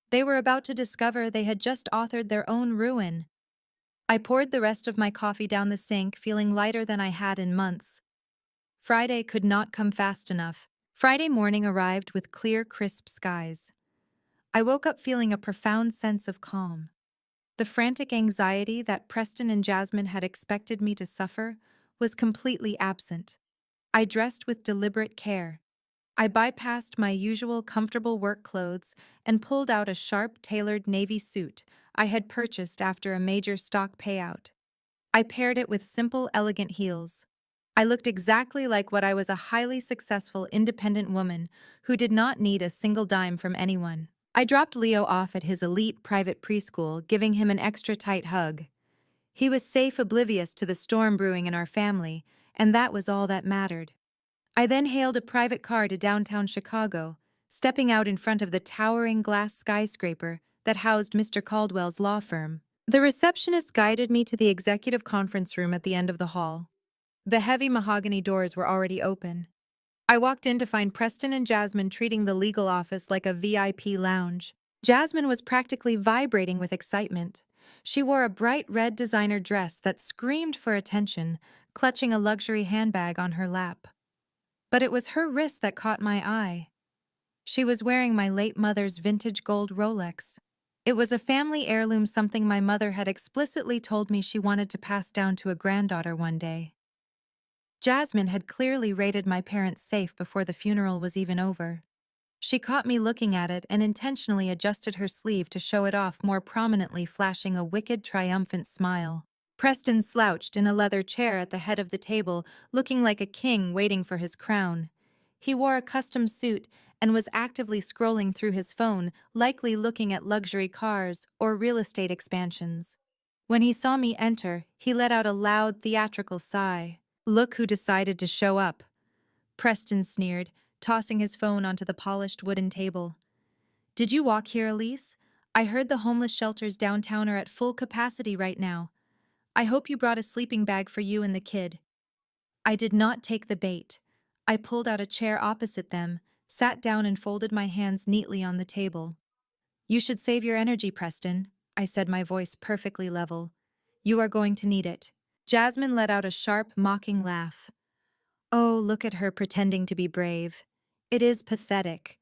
They were about to discover they had just authored their own ruin. I poured the rest of my coffee down the sink, feeling lighter than I had in months. Friday could not come fast enough. Friday morning arrived with clear, crisp skies. I woke up feeling a profound sense of calm. The frantic anxiety that Preston and Jasmine had expected me to suffer was completely absent. I dressed with deliberate care. I bypassed my usual comfortable work clothes and pulled out a sharp, tailored navy suit I had purchased after a major stock payout. I paired it with simple, elegant heels. I looked exactly like what I was, a highly successful, independent woman who did not need a single dime from anyone. I dropped Leo off at his elite private preschool, giving him an extra tight hug. He was safe, oblivious to the storm brewing in our family, and that was all that mattered. I then hailed a private car to downtown Chicago, stepping out in front of the towering glass skyscraper that housed Mr. Caldwell's law firm. The receptionist guided me to the executive conference room at the end of the hall. The heavy mahogany doors were already open. I walked in to find Preston and Jasmine treating the legal office like a VIP lounge. Jasmine was practically vibrating with excitement. She wore a bright red designer dress that screamed for attention, clutching a luxury handbag on her lap. But it was her wrist that caught my eye. She was wearing my late mother's vintage gold Rolex. It was a family heirloom, something my mother had explicitly told me she wanted to pass down to a granddaughter one day. Jasmine had clearly raided my parents' safe before the funeral was even over. She caught me looking at it and intentionally adjusted her sleeve to show it off more prominently, flashing a wicked, triumphant smile. Preston slouched in a leather chair at the head of the table, looking like a king waiting for his crown. He wore a custom suit and was actively scrolling through his phone, likely looking at luxury cars or real estate expansions. When he saw me enter, he let out a loud, theatrical sigh. Look who decided to show up, Preston sneered, tossing his phone onto the polished wooden table. Did you walk here, Elise? I heard the homeless shelters downtown are at full capacity right now. I hope you brought a sleeping bag for you and the kid. I did not take the bait. I pulled out a chair opposite them, sat down and folded my hands neatly on the table. You should save your energy, Preston, I said, my voice perfectly level. You are going to need it. Jasmine let out a sharp, mocking laugh. Oh, look at her pretending to be brave. It is pathetic.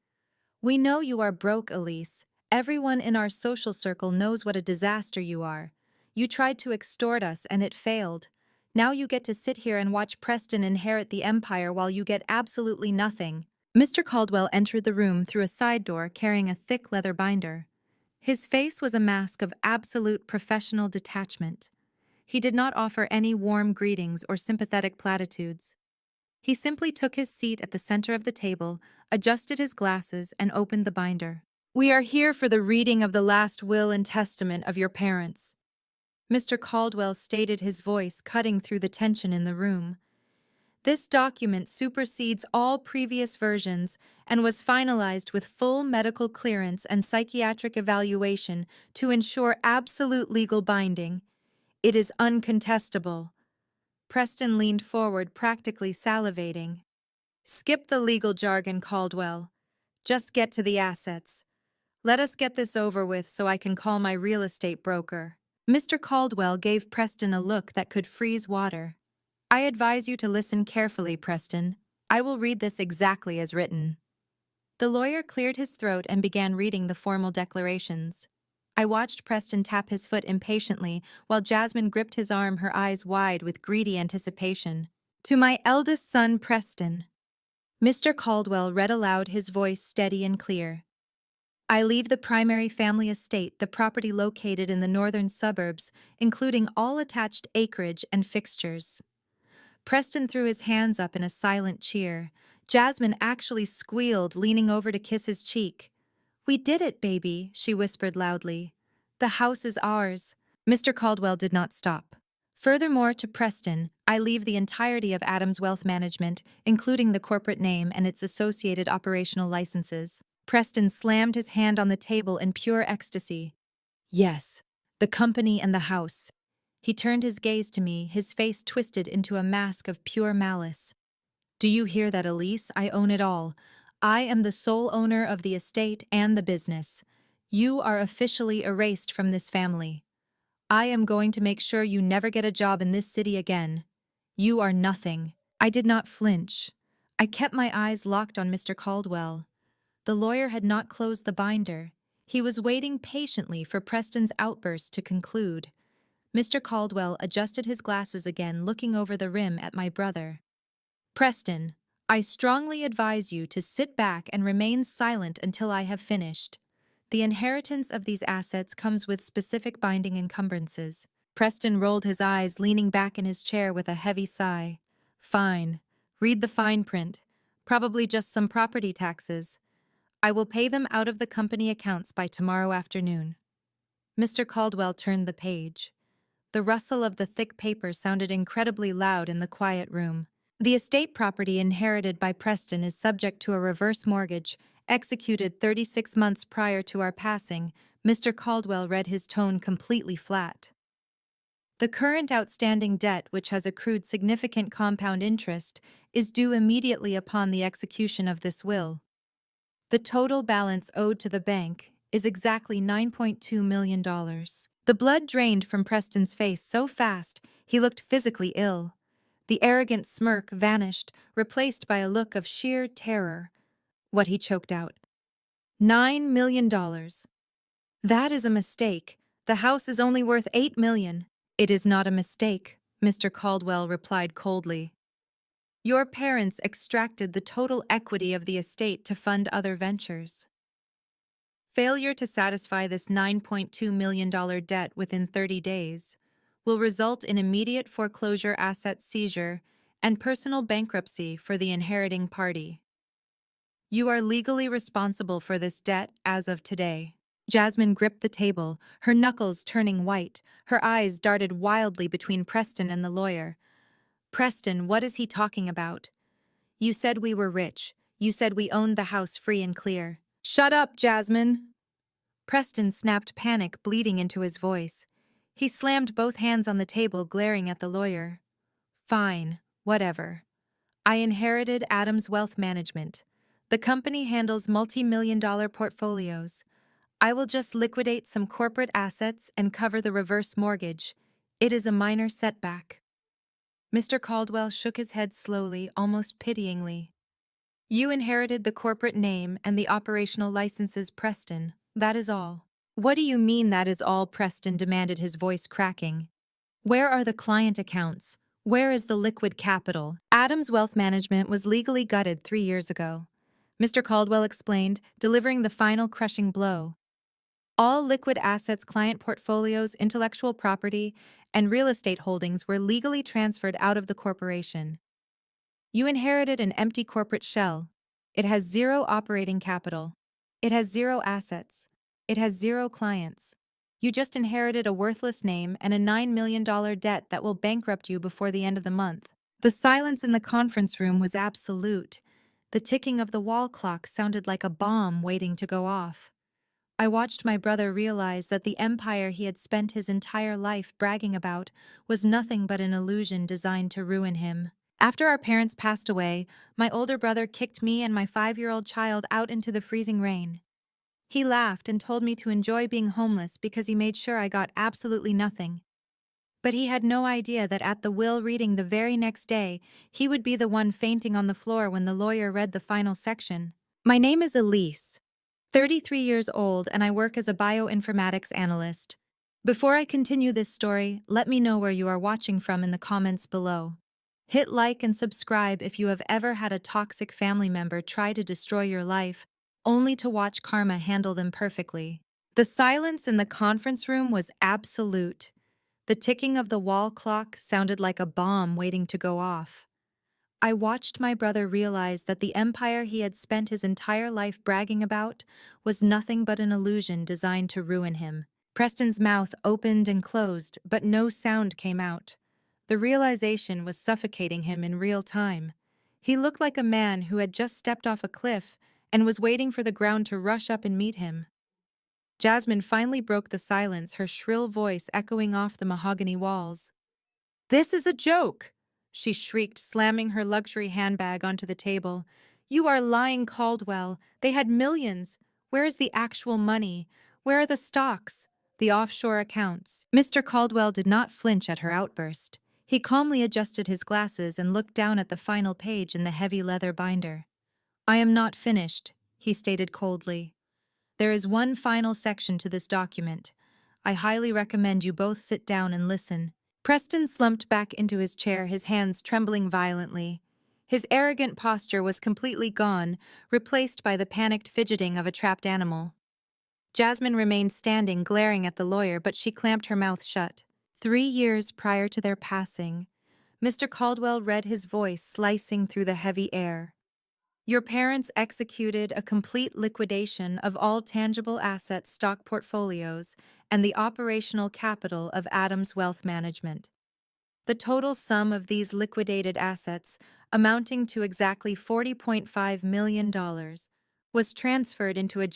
We know you are broke, Elise. Everyone in our social circle knows what a disaster you are. You tried to extort us and it failed. Now you get to sit here and watch Preston inherit the empire while you get absolutely nothing. Mr. Caldwell entered the room through a side door carrying a thick leather binder. His face was a mask of absolute professional detachment. He did not offer any warm greetings or sympathetic platitudes. He simply took his seat at the center of the table, adjusted his glasses, and opened the binder. We are here for the reading of the last will and testament of your parents. Mr. Caldwell stated, his voice cutting through the tension in the room. This document supersedes all previous versions and was finalized with full medical clearance and psychiatric evaluation to ensure absolute legal binding. It is uncontestable. Preston leaned forward, practically salivating. Skip the legal jargon, Caldwell. Just get to the assets. Let us get this over with so I can call my real estate broker. Mr. Caldwell gave Preston a look that could freeze water. I advise you to listen carefully, Preston. I will read this exactly as written. The lawyer cleared his throat and began reading the formal declarations. I watched Preston tap his foot impatiently while Jasmine gripped his arm, her eyes wide with greedy anticipation. To my eldest son, Preston. Mr. Caldwell read aloud, his voice steady and clear. I leave the primary family estate, the property located in the northern suburbs, including all attached acreage and fixtures. Preston threw his hands up in a silent cheer. Jasmine actually squealed, leaning over to kiss his cheek. We did it, baby, she whispered loudly. The house is ours. Mr. Caldwell did not stop. Furthermore, to Preston, I leave the entirety of Adams Wealth Management, including the corporate name and its associated operational licenses. Preston slammed his hand on the table in pure ecstasy. Yes, the company and the house. He turned his gaze to me, his face twisted into a mask of pure malice. Do you hear that, Elise? I own it all. I am the sole owner of the estate and the business. You are officially erased from this family. I am going to make sure you never get a job in this city again. You are nothing. I did not flinch. I kept my eyes locked on Mr. Caldwell. The lawyer had not closed the binder. He was waiting patiently for Preston's outburst to conclude. Mr. Caldwell adjusted his glasses again, looking over the rim at my brother. Preston, I strongly advise you to sit back and remain silent until I have finished. The inheritance of these assets comes with specific binding encumbrances. Preston rolled his eyes, leaning back in his chair with a heavy sigh. Fine. Read the fine print. Probably just some property taxes. I will pay them out of the company accounts by tomorrow afternoon. Mr. Caldwell turned the page. The rustle of the thick paper sounded incredibly loud in the quiet room. The estate property inherited by Preston is subject to a reverse mortgage, executed 36 months prior to our passing. Mr. Caldwell read, his tone completely flat. The current outstanding debt, which has accrued significant compound interest, is due immediately upon the execution of this will. The total balance owed to the bank is exactly $9.2 million. The blood drained from Preston's face so fast he looked physically ill. The arrogant smirk vanished, replaced by a look of sheer terror. What he choked out. $9 million. That is a mistake. The house is only worth $8 million. It is not a mistake, Mr. Caldwell replied coldly. Your parents extracted the total equity of the estate to fund other ventures. Failure to satisfy this $9.2 million debt within 30 days will result in immediate foreclosure, asset seizure, and personal bankruptcy for the inheriting party. You are legally responsible for this debt as of today. Jasmine gripped the table, her knuckles turning white. Her eyes darted wildly between Preston and the lawyer. Preston, what is he talking about? You said we were rich. You said we owned the house free and clear. Shut up, Jasmine! Preston snapped, panic bleeding into his voice. He slammed both hands on the table, glaring at the lawyer. Fine, whatever. I inherited Adams Wealth Management. The company handles multi-million-dollar portfolios. I will just liquidate some corporate assets and cover the reverse mortgage. It is a minor setback. Mr. Caldwell shook his head slowly, almost pityingly. You inherited the corporate name and the operational licenses, Preston. That is all. What do you mean that is all? Preston demanded, his voice cracking. Where are the client accounts? Where is the liquid capital? Adams Wealth Management was legally gutted 3 years ago. Mr. Caldwell explained, delivering the final crushing blow. All liquid assets, client portfolios, intellectual property, and real estate holdings were legally transferred out of the corporation. You inherited an empty corporate shell. It has zero operating capital. It has zero assets. It has zero clients. You just inherited a worthless name and a $9 million debt that will bankrupt you before the end of the month. The silence in the conference room was absolute. The ticking of the wall clock sounded like a bomb waiting to go off. I watched my brother realize that the empire he had spent his entire life bragging about was nothing but an illusion designed to ruin him. After our parents passed away, my older brother kicked me and my 5-year-old child out into the freezing rain. He laughed and told me to enjoy being homeless because he made sure I got absolutely nothing. But he had no idea that at the will reading the very next day, he would be the one fainting on the floor when the lawyer read the final section. My name is Elise, 33 years old, and I work as a bioinformatics analyst. Before I continue this story, let me know where you are watching from in the comments below. Hit like and subscribe if you have ever had a toxic family member try to destroy your life, only to watch karma handle them perfectly. The silence in the conference room was absolute. The ticking of the wall clock sounded like a bomb waiting to go off. I watched my brother realize that the empire he had spent his entire life bragging about was nothing but an illusion designed to ruin him. Preston's mouth opened and closed, but no sound came out. The realization was suffocating him in real time. He looked like a man who had just stepped off a cliff and was waiting for the ground to rush up and meet him. Jasmine finally broke the silence, her shrill voice echoing off the mahogany walls. "This is a joke!" she shrieked, slamming her luxury handbag onto the table. "You are lying, Caldwell. They had millions. Where is the actual money? Where are the stocks? The offshore accounts?" Mr. Caldwell did not flinch at her outburst. He calmly adjusted his glasses and looked down at the final page in the heavy leather binder. "I am not finished," he stated coldly. "There is one final section to this document. I highly recommend you both sit down and listen." Preston slumped back into his chair, his hands trembling violently. His arrogant posture was completely gone, replaced by the panicked fidgeting of a trapped animal. Jasmine remained standing, glaring at the lawyer, but she clamped her mouth shut. 3 years prior to their passing, Mr. Caldwell read, his voice slicing through the heavy air. Your parents executed a complete liquidation of all tangible asset stock portfolios and the operational capital of Adams Wealth Management. The total sum of these liquidated assets, amounting to exactly $40.5 million, was transferred into a